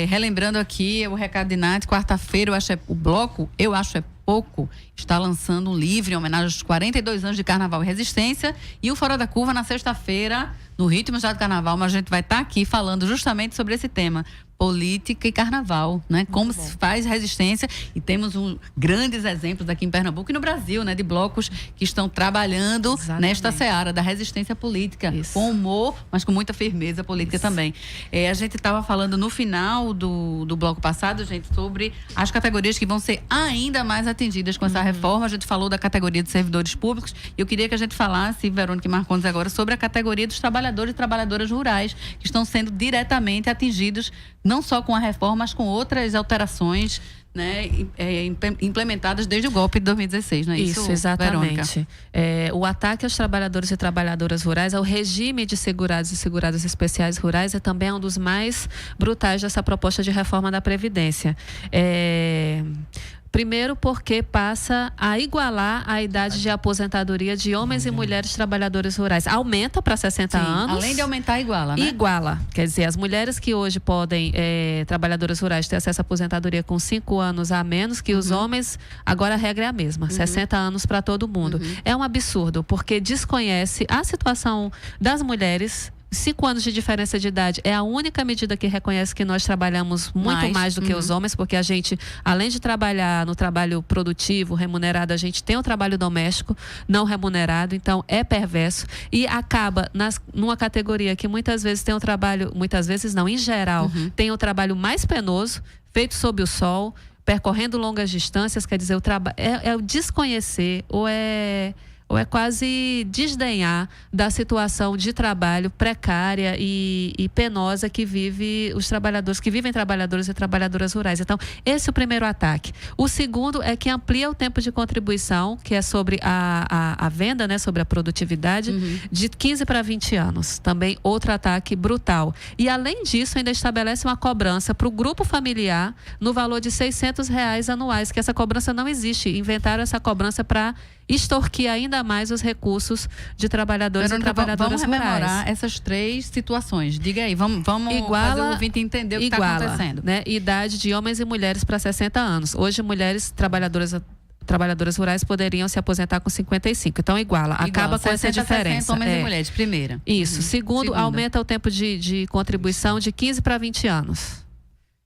Relembrando aqui o recado de Nath, quarta-feira o bloco Eu Acho É Pouco está lançando um livro em homenagem aos 42 anos de Carnaval e Resistência, e o Fora da Curva na sexta-feira, no ritmo já do Carnaval, mas a gente vai estar aqui falando justamente sobre esse tema, política e carnaval, né? Como se faz resistência, e temos grandes exemplos aqui em Pernambuco e no Brasil, né? De blocos que estão trabalhando nesta seara da resistência política, com humor, mas com muita firmeza política também. A gente estava falando no final do bloco passado, gente, sobre as categorias que vão ser ainda mais atingidas com essa reforma. A gente falou da categoria de servidores públicos, e eu queria que a gente falasse, Verônica e Marcondes, agora sobre a categoria dos trabalhadores e trabalhadoras rurais, que estão sendo diretamente atingidos não só com a reforma, mas com outras alterações, né, implementadas desde o golpe de 2016, não é isso? Isso, exatamente. O ataque aos trabalhadores e trabalhadoras rurais, ao regime de segurados e seguradas especiais rurais, também é um dos mais brutais dessa proposta de reforma da Previdência. Primeiro porque passa a igualar a idade de aposentadoria de homens e mulheres trabalhadores rurais. Aumenta para 60 anos. Além de aumentar, iguala, né? Iguala. Quer dizer, as mulheres que hoje podem, trabalhadoras rurais, ter acesso à aposentadoria com 5 anos a menos que os homens, agora a regra é a mesma. 60 anos para todo mundo. É um absurdo, porque desconhece a situação das mulheres. 5 anos de diferença de idade é a única medida que reconhece que nós trabalhamos muito mais do que os homens, porque a gente, além de trabalhar no trabalho produtivo, remunerado, a gente tem o trabalho doméstico não remunerado, então é perverso e acaba numa categoria que muitas vezes tem um trabalho, muitas vezes não, em geral, tem o trabalho mais penoso, feito sob o sol, percorrendo longas distâncias, quer dizer, é o desconhecer ou é quase desdenhar da situação de trabalho precária e penosa que vivem trabalhadores e trabalhadoras rurais. Então, esse é o primeiro ataque. O segundo é que amplia o tempo de contribuição, que é sobre a venda, né, sobre a produtividade, de 15 para 20 anos. Também outro ataque brutal. E, além disso, ainda estabelece uma cobrança para o grupo familiar no valor de R$600 anuais, que essa cobrança não existe. Inventaram essa cobrança para extorquir ainda mais os recursos de trabalhadores e trabalhadoras rurais. Vamos rememorar essas 3 situações. Diga aí, vamos fazer o ouvinte entender o que está acontecendo. Né? Idade de homens e mulheres para 60 anos. Hoje, mulheres trabalhadoras rurais poderiam se aposentar com 55. Então, acaba com essa diferença. Homens e mulheres, primeira. Isso. Segundo, aumenta o tempo de contribuição de 15 para 20 anos.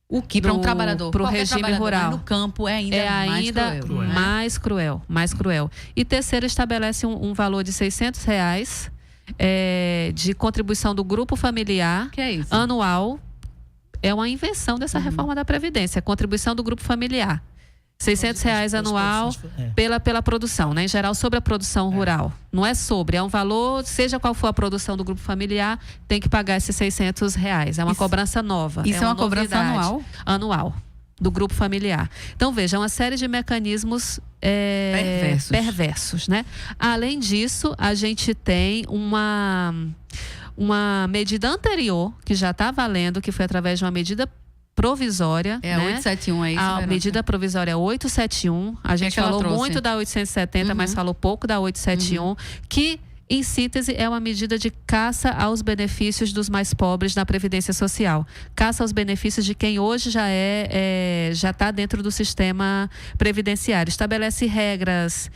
O que para um trabalhador, para o regime rural no campo é ainda mais cruel. E terceiro, estabelece um valor de R$600 de contribuição do grupo familiar anual é uma invenção dessa reforma da Previdência, a contribuição do grupo familiar. R$600 anual pela produção, né? Em geral, sobre a produção rural. Não é sobre, é um valor, seja qual for a produção do grupo familiar, tem que pagar esses R$600. É uma cobrança nova. Isso é uma cobrança anual? Anual, do grupo familiar. Então, veja, uma série de mecanismos perversos, né? Além disso, a gente tem uma medida anterior, que já está valendo, que foi através de uma medida provisória. É a 871 aí. A medida provisória 871. A gente falou muito da 870, mas falou pouco da 871, que, em síntese, é uma medida de caça aos benefícios dos mais pobres na Previdência Social. Caça aos benefícios de quem hoje já está dentro do sistema previdenciário. Estabelece regras.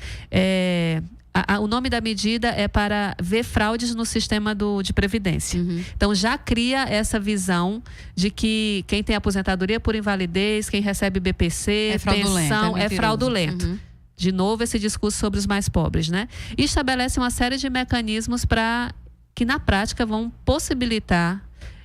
O nome da medida é para ver fraudes no sistema de previdência. Então, já cria essa visão de que quem tem aposentadoria por invalidez, quem recebe BPC, pensão, é fraudulento. De novo, esse discurso sobre os mais pobres, né? E estabelece uma série de mecanismos que, na prática, vão possibilitar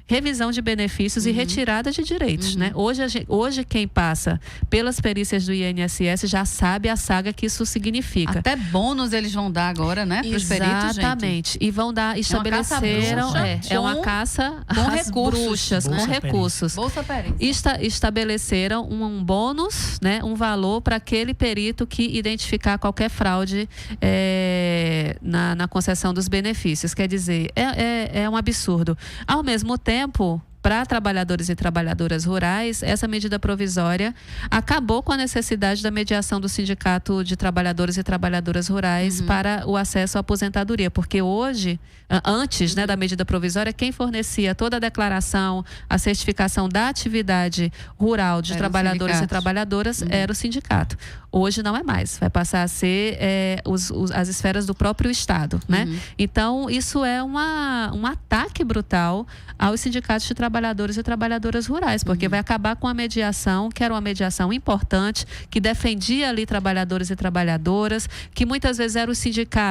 revisão de benefícios e retirada de direitos, né? Hoje, quem passa pelas perícias do INSS já sabe a saga que isso significa. Até bônus eles vão dar agora, né? Para os peritos, gente. Exatamente. E vão dar, estabeleceram... É uma caça com às bruxas, com recursos. Bolsa Perícia. Estabeleceram um bônus, né? Um valor para aquele perito que identificar qualquer fraude na concessão dos benefícios. Quer dizer, é um absurdo. Ao mesmo tempo, para trabalhadores e trabalhadoras rurais, essa medida provisória acabou com a necessidade da mediação do Sindicato de Trabalhadores e Trabalhadoras Rurais para o acesso à aposentadoria, porque hoje, antes, né, da medida provisória, quem fornecia toda a declaração, a certificação da atividade rural de trabalhadores e trabalhadoras era o sindicato. Hoje não é mais, vai passar a ser as esferas do próprio Estado, né? Então, isso é um ataque brutal aos sindicatos de trabalhadores e trabalhadoras rurais, porque vai acabar com a mediação, que era uma mediação importante, que defendia ali trabalhadores e trabalhadoras, que muitas vezes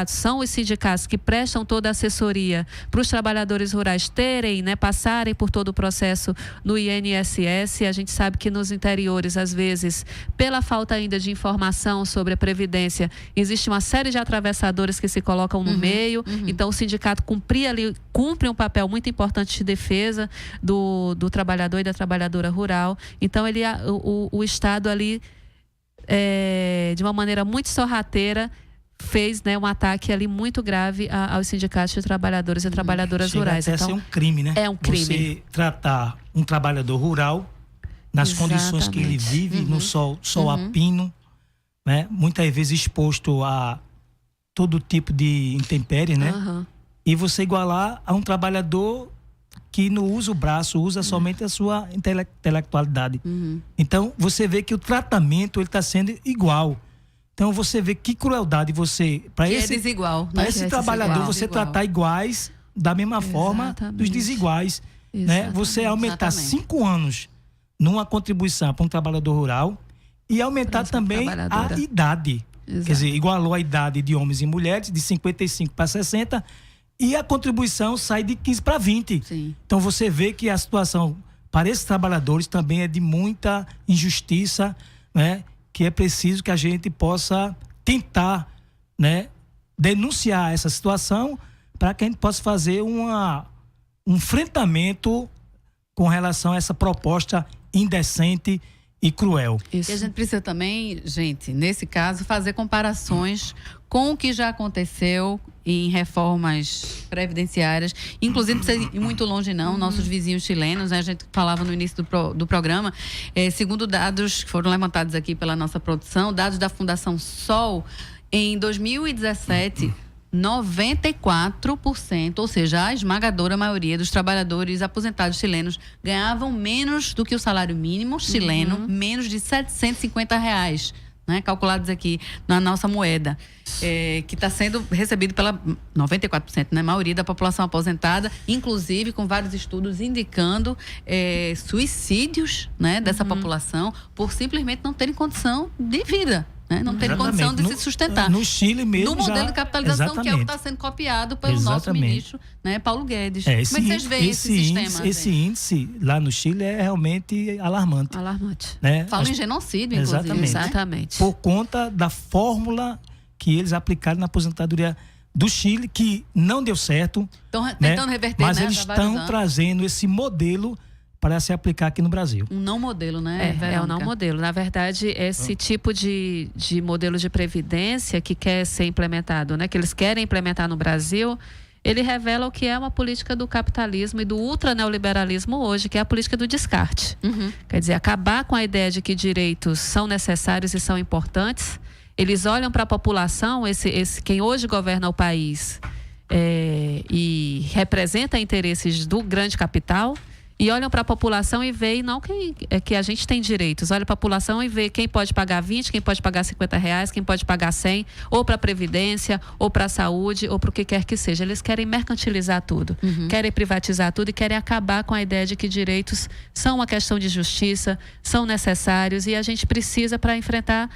são os sindicatos que prestam toda a assessoria para os trabalhadores rurais terem, né, passarem por todo o processo no INSS. A gente sabe que nos interiores, às vezes, pela falta ainda de informação sobre a Previdência, existe uma série de atravessadores que se colocam no meio. Então, o sindicato cumpre um papel muito importante de defesa do trabalhador e da trabalhadora rural. Então, o Estado ali, de uma maneira muito sorrateira, fez, né, um ataque ali muito grave aos sindicatos de trabalhadores e trabalhadoras rurais. Até ser um crime, né? É um crime. Você tratar um trabalhador rural nas condições que ele vive, no sol a pino, né? Muitas vezes exposto a todo tipo de intempéries, né? E você igualar a um trabalhador que não usa o braço, usa somente a sua intelectualidade. Então, você vê que o tratamento está sendo igual. Então, você vê que crueldade você... É desigual. Para esse trabalhador, você tratar iguais da mesma forma dos desiguais. Né? Você aumentar 5 anos numa contribuição para um trabalhador rural e aumentar também a idade. Quer dizer, igualou a idade de homens e mulheres de 55 para 60 e a contribuição sai de 15 para 20. Então você vê que a situação para esses trabalhadores também é de muita injustiça, né? Que é preciso que a gente possa tentar, né, denunciar essa situação para que a gente possa fazer um enfrentamento com relação a essa proposta indecente e cruel. E a gente precisa também, gente, nesse caso, fazer comparações com o que já aconteceu em reformas previdenciárias. Inclusive, não precisa ir muito longe não, nossos vizinhos chilenos, né? A gente falava no início do programa, segundo dados que foram levantados aqui pela nossa produção, dados da Fundação Sol, em 2017... 94%, ou seja, a esmagadora maioria dos trabalhadores aposentados chilenos ganhavam menos do que o salário mínimo chileno, menos de R$750, né, calculados aqui na nossa moeda, que está sendo recebido pela 94%, né, maioria da população aposentada, inclusive com vários estudos indicando suicídios, né, dessa população por simplesmente não terem condição de vida. né? Não tem condição de se sustentar. No Chile mesmo. No modelo de capitalização, que é o que está sendo copiado pelo nosso ministro, né, Paulo Guedes. Como é que vocês veem esse sistema? Esse índice lá no Chile é realmente alarmante. Né? Falam em genocídio, inclusive. Exatamente. Por conta da fórmula que eles aplicaram na aposentadoria do Chile, que não deu certo. Estão tentando reverter, mas né, eles estão trazendo esse modelo para se aplicar aqui no Brasil. Um não modelo, né? É um não modelo. Na verdade, esse tipo de modelo de previdência que quer ser implementado, né, que eles querem implementar no Brasil, ele revela o que é uma política do capitalismo e do ultraneoliberalismo hoje, que é a política do descarte. Quer dizer, acabar com a ideia de que direitos são necessários e são importantes. Eles olham para a população, quem hoje governa o país e representa interesses do grande capital, e olham para a população e veem não que a gente tem direitos. Olha para a população e vê quem pode pagar 20, quem pode pagar R$50, quem pode pagar 100, ou para a Previdência, ou para a saúde, ou para o que quer que seja. Eles querem mercantilizar tudo, querem privatizar tudo e querem acabar com a ideia de que direitos são uma questão de justiça, são necessários e a gente precisa para enfrentar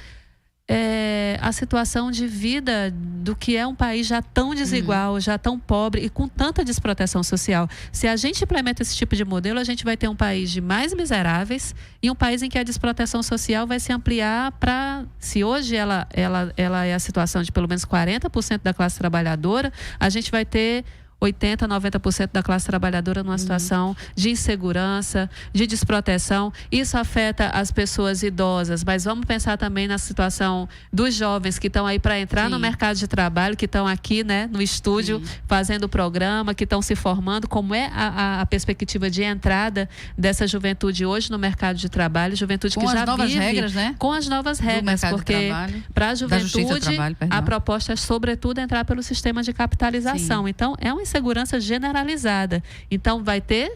a situação de vida do que é um país já tão desigual, já tão pobre e com tanta desproteção social. Se a gente implementa esse tipo de modelo, a gente vai ter um país de mais miseráveis e um país em que a desproteção social vai se ampliar para... Se hoje ela é a situação de pelo menos 40% da classe trabalhadora, a gente vai ter 80%, 90% da classe trabalhadora numa situação de insegurança, de desproteção. Isso afeta as pessoas idosas, mas vamos pensar também na situação dos jovens que estão aí para entrar no mercado de trabalho, que estão aqui, né, no estúdio, fazendo o programa, que estão se formando. Como é a perspectiva de entrada dessa juventude hoje no mercado de trabalho? Juventude com que já vive... Com as novas regras, né? Com as novas regras, porque para a juventude, a proposta é, sobretudo, entrar pelo sistema de capitalização. Então, é uma insegurança generalizada. Então, vai ter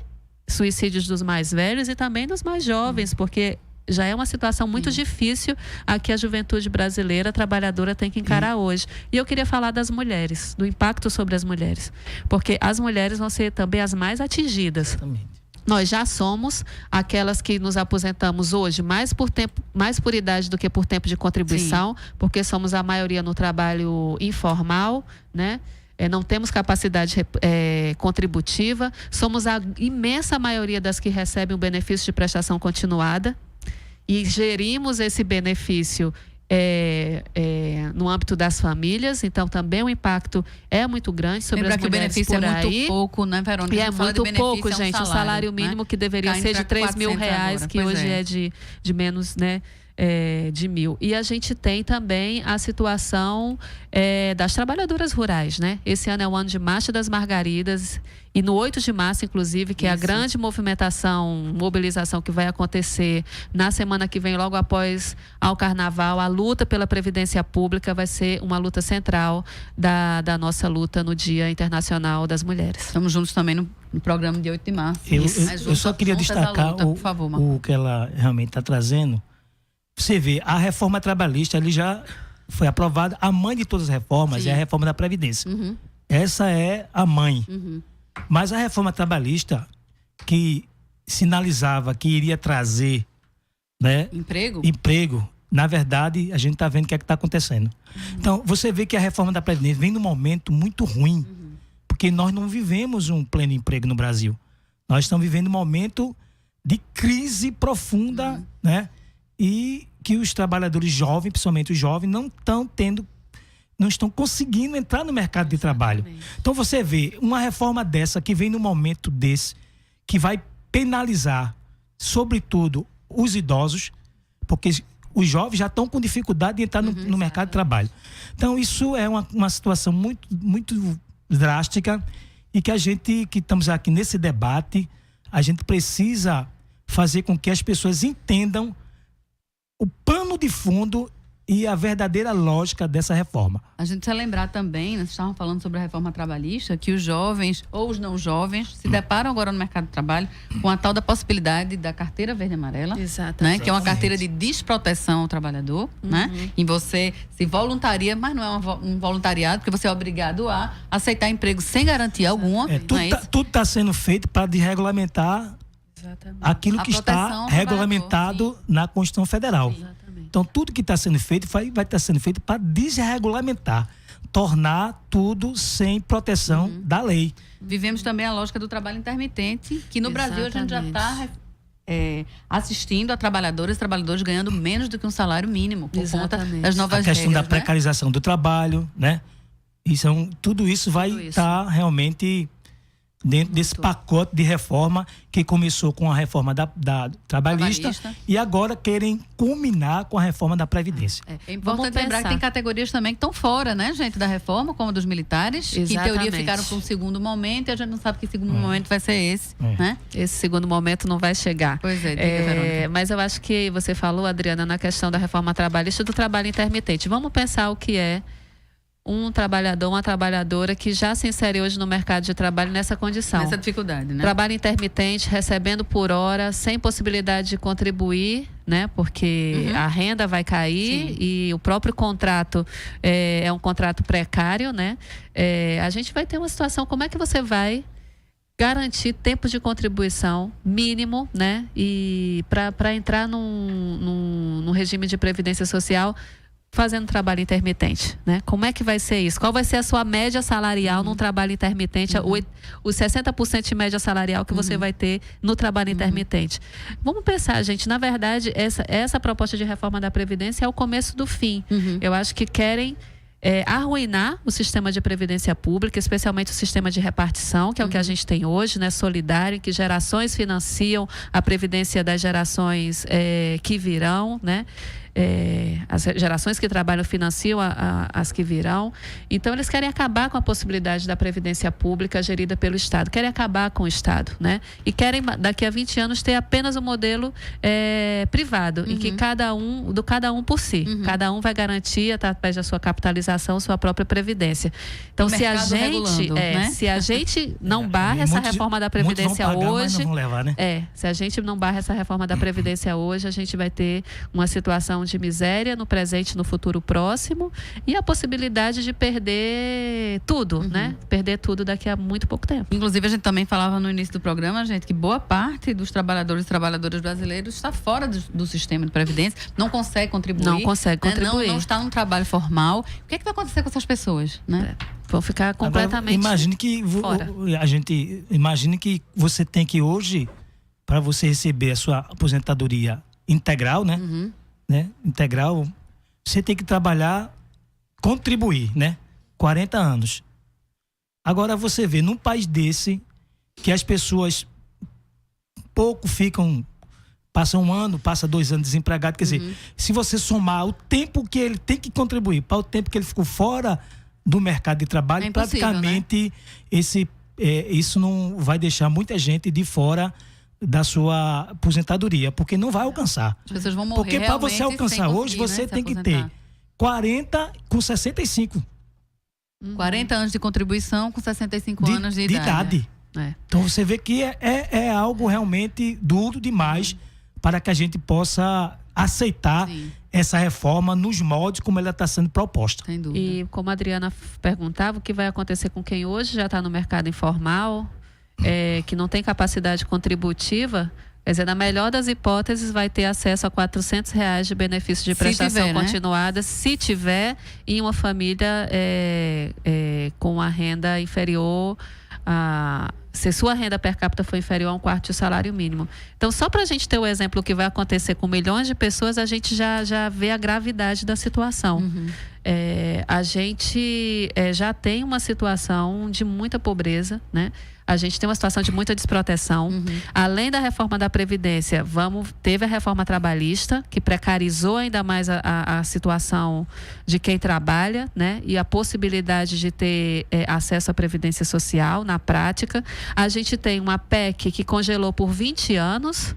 suicídios dos mais velhos e também dos mais jovens, porque já é uma situação muito difícil a que a juventude brasileira trabalhadora tem que encarar hoje. E eu queria falar das mulheres, do impacto sobre as mulheres, porque as mulheres vão ser também as mais atingidas. Exatamente. Nós já somos aquelas que nos aposentamos hoje mais por idade do que por tempo de contribuição, porque somos a maioria no trabalho informal, né? Não temos capacidade contributiva, somos a imensa maioria das que recebem o benefício de prestação continuada e gerimos esse benefício no âmbito das famílias, então também o impacto é muito grande sobre as mulheres por aí. Lembra que o benefício é muito pouco, né, Verônica? E é muito pouco, gente. O salário mínimo, né, que deveria ser de R$3.000, que hoje é de menos, né? De 1.000. E a gente tem também a situação das trabalhadoras rurais, né? Esse ano é o ano de Marcha das Margaridas e no 8 de março, inclusive, que é a grande mobilização que vai acontecer na semana que vem, logo após ao Carnaval, a luta pela Previdência Pública vai ser uma luta central da nossa luta no Dia Internacional das Mulheres. Estamos juntos também no programa de 8 de março. Eu só queria destacar o que ela realmente está trazendo. Você vê, a reforma trabalhista ali já foi aprovada. A mãe de todas as reformas é a reforma da Previdência. Essa é a mãe. Mas a reforma trabalhista, que sinalizava que iria trazer, né, emprego, na verdade, a gente está vendo o que é que está acontecendo. Então, você vê que a reforma da Previdência vem num momento muito ruim, porque nós não vivemos um pleno emprego no Brasil. Nós estamos vivendo um momento de crise profunda, né? E que os trabalhadores jovens, principalmente os jovens, não estão conseguindo entrar no mercado de trabalho. Então você vê uma reforma dessa que vem num momento desse, que vai penalizar, sobretudo, os idosos, porque os jovens já estão com dificuldade de entrar no mercado de trabalho. Então isso é uma situação muito, muito drástica e que a gente, que estamos aqui nesse debate, a gente precisa fazer com que as pessoas entendam o pano de fundo e a verdadeira lógica dessa reforma. A gente precisa lembrar também, nós estávamos falando sobre a reforma trabalhista, que os jovens ou os não jovens se deparam agora no mercado de trabalho com a tal da possibilidade da carteira verde e amarela, né, que é uma carteira de desproteção ao traballador, né, em você se voluntaria, mas não é um voluntariado, porque você é obrigado a aceitar emprego sem garantia alguma. Tudo está sendo feito para desregulamentar aquilo que está regulamentado na Constituição Federal. Então, tudo que está sendo feito vai estar sendo feito para desregulamentar, tornar tudo sem proteção da lei. Vivemos também a lógica do trabalho intermitente, que no Brasil a gente já está assistindo a trabalhadoras e trabalhadores ganhando menos do que um salário mínimo por conta das novas regras. A questão da precarização do trabalho, né? Tudo isso vai estar realmente dentro desse pacote de reforma que começou com a reforma da trabalhista e agora querem culminar com a reforma da Previdência. É importante lembrar que tem categorias também que estão fora, né, gente, da reforma, como a dos militares, que em teoria ficaram para um segundo momento e a gente não sabe que segundo momento vai ser esse, né? Esse segundo momento não vai chegar. Pois é, Verônica. Mas eu acho que você falou, Adriana, na questão da reforma trabalhista do trabalho intermitente. Vamos pensar o que é um trabalhador, uma trabalhadora que já se insere hoje no mercado de trabalho nessa condição. Nessa dificuldade, né? Trabalho intermitente, recebendo por hora, sem possibilidade de contribuir, né? Porque a renda vai cair e o próprio contrato é um contrato precário, né? A gente vai ter uma situação, como é que você vai garantir tempo de contribuição mínimo, né? E para entrar num regime de previdência social fazendo trabalho intermitente, né? Como é que vai ser isso? Qual vai ser a sua média salarial num trabalho intermitente? Os 60% de média salarial que você vai ter no trabalho intermitente. Vamos pensar, gente, na verdade, essa proposta de reforma da Previdência é o começo do fim. Eu acho que querem arruinar o sistema de previdência pública, especialmente o sistema de repartição, que é o que a gente tem hoje, né, solidário, em que gerações financiam a previdência das gerações que virão, né? As gerações que trabalham financiam as que virão. Então eles querem acabar com a possibilidade da previdência pública gerida pelo Estado, querem acabar com o Estado, né? E querem daqui a 20 anos ter apenas um modelo privado, em que cada um por si, cada um vai garantir através da sua capitalização sua própria previdência. Então se a gente não barra essa reforma da Previdência hoje, não vão levar, né? Se a gente não barra essa reforma da Previdência hoje, a gente vai ter uma situação de miséria no presente e no futuro próximo e a possibilidade de perder tudo, né? Perder tudo daqui a muito pouco tempo. Inclusive, a gente também falava no início do programa, gente, que boa parte dos trabalhadores e trabalhadoras brasileiros está fora do sistema de previdência, não consegue contribuir. Não consegue contribuir. Não está num trabalho formal. O que é que vai acontecer com essas pessoas, né? Vão ficar completamente imagine que fora. Imagine que você tem que hoje, para você receber a sua aposentadoria integral, né? Integral, você tem que trabalhar, contribuir, né? 40 anos. Agora você vê, num país desse, que as pessoas pouco passam 1 ano, passa 2 anos desempregado, quer dizer, se você somar o tempo que ele tem que contribuir para o tempo que ele ficou fora do mercado de trabalho, praticamente, né? Isso não vai deixar muita gente de fora da sua aposentadoria, porque não vai alcançar. As pessoas vão morrer. Porque para você alcançar hoje, você tem que ter 40 com 65. 40 anos de contribuição com 65 anos de idade. Então você vê que é algo realmente duro demais para que a gente possa aceitar essa reforma nos moldes como ela está sendo proposta. Sem dúvida. E como a Adriana perguntava, o que vai acontecer com quem hoje já está no mercado informal, que não tem capacidade contributiva, quer dizer, na melhor das hipóteses, vai ter acesso a R$400 de benefício de prestação continuada, se tiver em uma família com a renda inferior se sua renda per capita for inferior a 1/4 do salário mínimo. Então, só para a gente ter o exemplo que vai acontecer com milhões de pessoas, a gente já vê a gravidade da situação. A gente já tem uma situação de muita pobreza, né? A gente tem uma situação de muita desproteção. Além da reforma da Previdência, teve a reforma trabalhista, que precarizou ainda mais a situação de quem trabalha, né? E a possibilidade de ter acesso à Previdência Social na prática. A gente tem uma PEC que congelou por 20 anos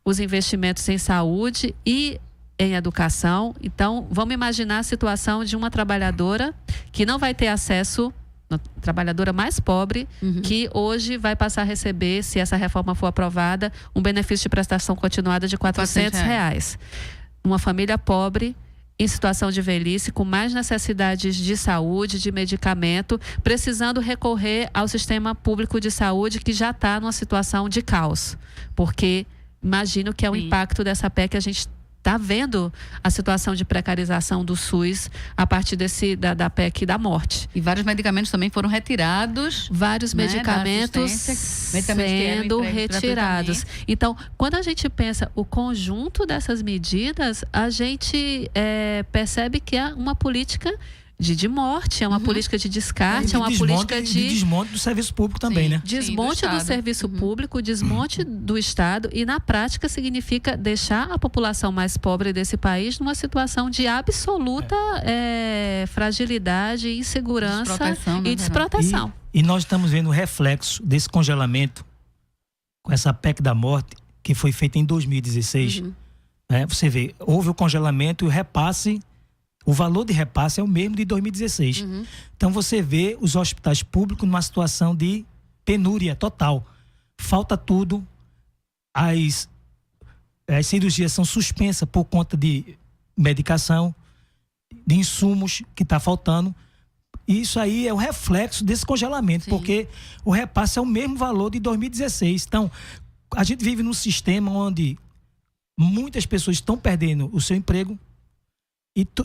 os investimentos em saúde e em educação. Então, vamos imaginar a situação de uma trabalhadora que não vai ter acesso, uma trabalhadora mais pobre, que hoje vai passar a receber, se essa reforma for aprovada, um benefício de prestação continuada de R$400. Uma família pobre, em situação de velhice, com mais necessidades de saúde, de medicamento, precisando recorrer ao sistema público de saúde, que já está numa situação de caos. Porque imagino que é o impacto dessa PEC que a gente está vendo a situação de precarização do SUS a partir da PEC da morte. E vários medicamentos também foram retirados. Vários medicamentos sendo retirados. Então, quando a gente pensa o conjunto dessas medidas, a gente percebe que é uma política de morte, é uma política de descarte, é uma política de desmonte do serviço público também, né? Desmonte do serviço público, desmonte do Estado, e na prática significa deixar a população mais pobre desse país numa situação de absoluta fragilidade, insegurança e desproteção. E nós estamos vendo o reflexo desse congelamento com essa PEC da morte que foi feita em 2016. Você vê, houve o congelamento e o repasse. O valor de repasse é o mesmo de 2016. Então você vê os hospitais públicos numa situação de penúria total. Falta tudo. As cirurgias são suspensas por conta de medicação, de insumos que está faltando. E isso aí é o reflexo desse congelamento, porque o repasse é o mesmo valor de 2016. Então, a gente vive num sistema onde muitas pessoas estão perdendo o seu emprego,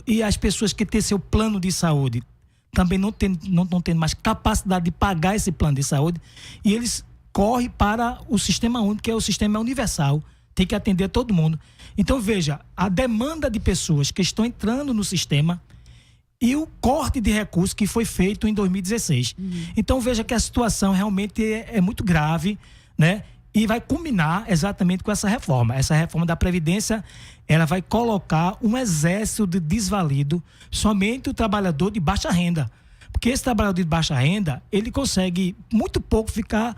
e as pessoas que têm seu plano de saúde também não estão tendo mais capacidade de pagar esse plano de saúde, e eles correm para o sistema único, que é o sistema universal, tem que atender todo mundo. Então veja, a demanda de pessoas que estão entrando no sistema e o corte de recursos que foi feito em 2016. Então veja que a situação realmente é muito grave, né? E vai culminar exatamente com essa reforma. Essa reforma da Previdência, ela vai colocar um exército de desvalido somente o trabalhador de baixa renda. Porque esse trabalhador de baixa renda, ele consegue muito pouco ficar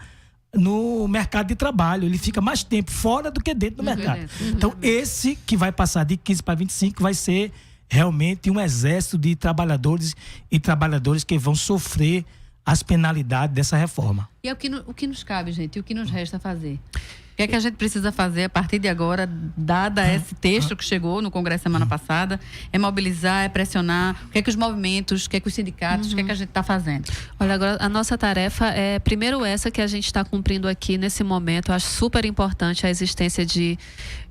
no mercado de trabalho. Ele fica mais tempo fora do que dentro do mercado. Então, esse que vai passar de 15 para 25 vai ser realmente um exército de trabalhadores e trabalhadoras que vão sofrer as penalidades dessa reforma. E é o que nos cabe, gente, e o que nos resta fazer? O que é que a gente precisa fazer a partir de agora, dada esse texto que chegou no Congresso semana passada? É mobilizar, é pressionar? O que é que os movimentos, o que é que os sindicatos, o que é que a gente está fazendo? Olha, agora a nossa tarefa é, primeiro, essa que a gente está cumprindo aqui nesse momento. Eu acho super importante a existência de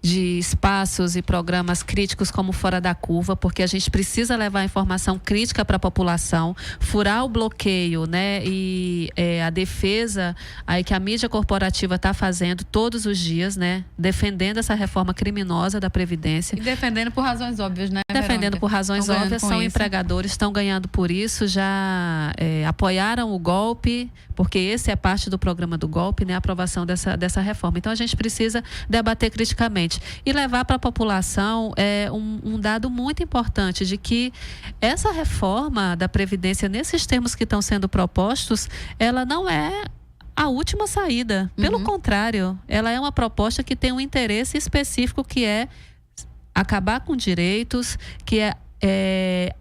espaços e programas críticos como Fora da Curva, porque a gente precisa levar informação crítica para a população, furar o bloqueio, né, e a defesa aí que a mídia corporativa está fazendo todos os dias, né, defendendo essa reforma criminosa da Previdência. E defendendo por razões óbvias, né, Verônica? Defendendo por razões óbvias, são empregadores, estão ganhando por isso, já apoiaram o golpe, porque esse é parte do programa do golpe, né, a aprovação dessa reforma. Então a gente precisa debater criticamente e levar para a população um dado muito importante de que essa reforma da Previdência, nesses termos que estão sendo propostos, ela não é a última saída. Pelo contrário, ela é uma proposta que tem um interesse específico, que é acabar com direitos, que é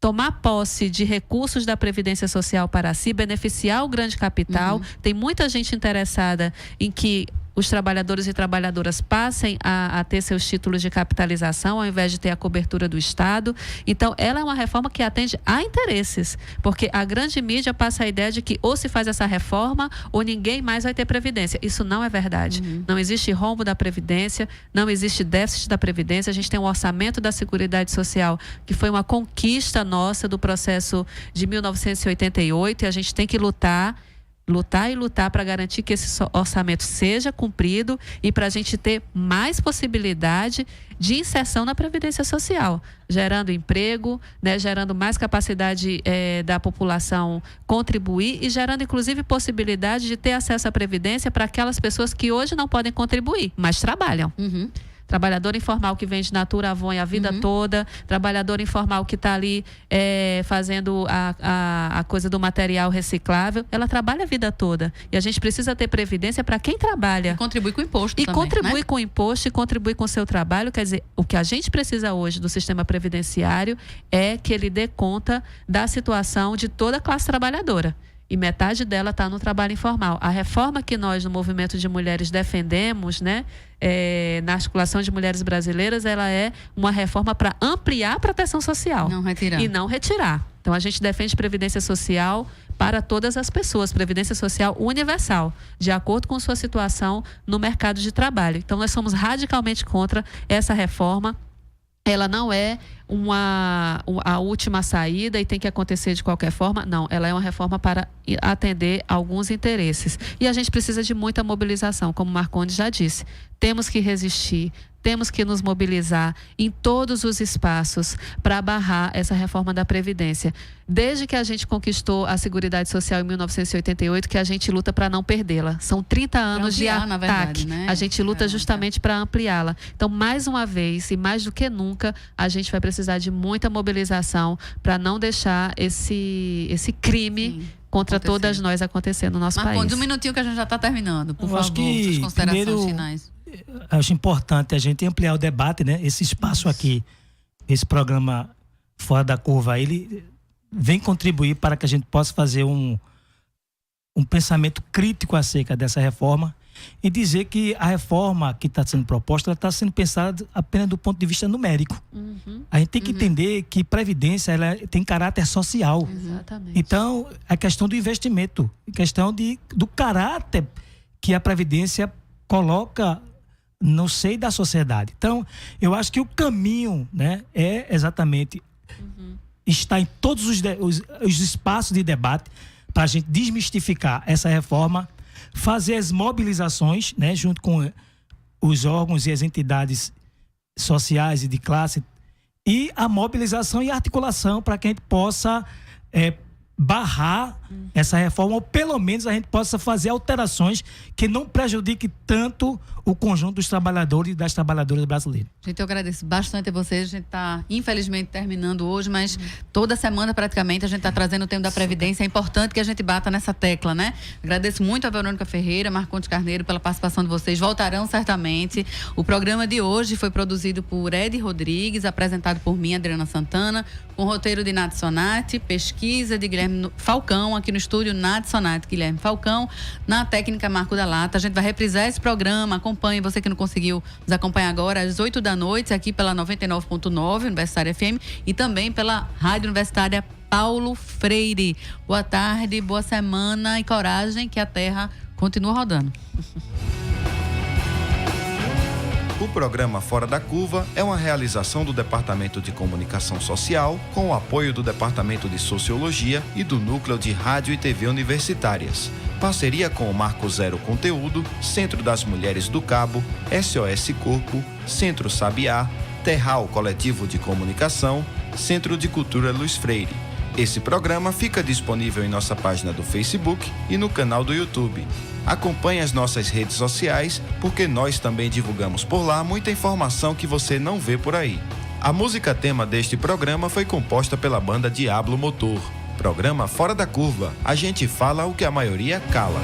tomar posse de recursos da Previdência Social para si, beneficiar o grande capital. Tem muita gente interessada em que os trabalhadores e trabalhadoras passem a ter seus títulos de capitalização, ao invés de ter a cobertura do Estado. Então, ela é uma reforma que atende a interesses, porque a grande mídia passa a ideia de que ou se faz essa reforma ou ninguém mais vai ter Previdência. Isso não é verdade. Não existe rombo da Previdência, não existe déficit da Previdência. A gente tem um orçamento da Seguridade Social que foi uma conquista nossa do processo de 1988, e a gente tem que lutar para garantir que esse orçamento seja cumprido e para a gente ter mais possibilidade de inserção na Previdência Social, gerando emprego, né, gerando mais capacidade da população contribuir e gerando, inclusive, possibilidade de ter acesso à Previdência para aquelas pessoas que hoje não podem contribuir, mas trabalham. Trabalhador informal que vende Natura Avon a vida toda, trabalhador informal que está ali fazendo a coisa do material reciclável, ela trabalha a vida toda. E a gente precisa ter previdência para quem trabalha. E contribui com o imposto também, contribui né? com o imposto e contribui com o seu trabalho. Quer dizer, o que a gente precisa hoje do sistema previdenciário é que ele dê conta da situação de toda a classe trabalhadora. E metade dela está no trabalho informal. A reforma que nós, no Movimento de Mulheres, defendemos, né, na Articulação de Mulheres Brasileiras, ela é uma reforma para ampliar a proteção social. Não retirar. E não retirar. Então, a gente defende Previdência Social para todas as pessoas, Previdência Social universal, de acordo com sua situação no mercado de trabalho. Então, nós somos radicalmente contra essa reforma. ela não é a última saída e tem que acontecer de qualquer forma. Não, ela é uma reforma para atender alguns interesses. E a gente precisa de muita mobilização, como o Marcondes já disse. Temos que resistir, temos que nos mobilizar em todos os espaços para barrar essa reforma da Previdência. Desde que a gente conquistou a Seguridade Social em 1988, que a gente luta para não perdê-la. São 30 anos de ataque. Na verdade, né? A gente luta justamente para ampliá-la. Então, mais uma vez, e mais do que nunca, a gente vai precisar de muita mobilização para não deixar esse crime contra todas nós acontecer no nosso país. Um minutinho que a gente já está terminando, por favor, acho que, suas considerações primeiro, finais. Acho importante a gente ampliar o debate, né? Esse espaço aqui, esse programa Fora da Curva, ele vem contribuir para que a gente possa fazer um pensamento crítico acerca dessa reforma e dizer que a reforma que está sendo proposta está sendo pensada apenas do ponto de vista numérico. A gente tem que entender que Previdência ela tem caráter social. Exatamente. Então, a questão do investimento, a questão do caráter que a Previdência coloca no seio da sociedade. Então, eu acho que o caminho, né, é exatamente estar em todos os espaços de debate para a gente desmistificar essa reforma, fazer as mobilizações, né, junto com os órgãos e as entidades sociais e de classe, e a mobilização e articulação para que a gente possa barrar essa reforma, ou pelo menos a gente possa fazer alterações que não prejudiquem tanto o conjunto dos trabalhadores e das trabalhadoras brasileiras. Gente, eu agradeço bastante a vocês. A gente está, infelizmente, terminando hoje, mas toda semana, praticamente, a gente está trazendo o tema da Previdência. É importante que a gente bata nessa tecla, né? Agradeço muito a Verônica Ferreira, Marcondes Carneiro, pela participação de vocês. Voltarão, certamente. O programa de hoje foi produzido por Ed Rodrigues, apresentado por mim, Adriana Santana, com roteiro de Nath Sonati, pesquisa de Guilherme Falcão, aqui no estúdio Nath Sonati, Guilherme Falcão, na técnica Marco da Lata. A gente vai reprisar esse programa. Acompanhe, você que não conseguiu nos acompanhar agora, às 8 da noite, aqui pela 99.9, Universitária FM, e também pela Rádio Universitária Paulo Freire. Boa tarde, boa semana e coragem, que a terra continua rodando. O programa Fora da Curva é uma realização do Departamento de Comunicação Social, com o apoio do Departamento de Sociologia e do Núcleo de Rádio e TV Universitárias. Parceria com o Marco Zero Conteúdo, Centro das Mulheres do Cabo, SOS Corpo, Centro Sabiá, Terral Coletivo de Comunicação, Centro de Cultura Luiz Freire. Esse programa fica disponível em nossa página do Facebook e no canal do YouTube. Acompanhe as nossas redes sociais, porque nós também divulgamos por lá muita informação que você não vê por aí. A música tema deste programa foi composta pela banda Diablo Motor. Programa Fora da Curva. A gente fala o que a maioria cala.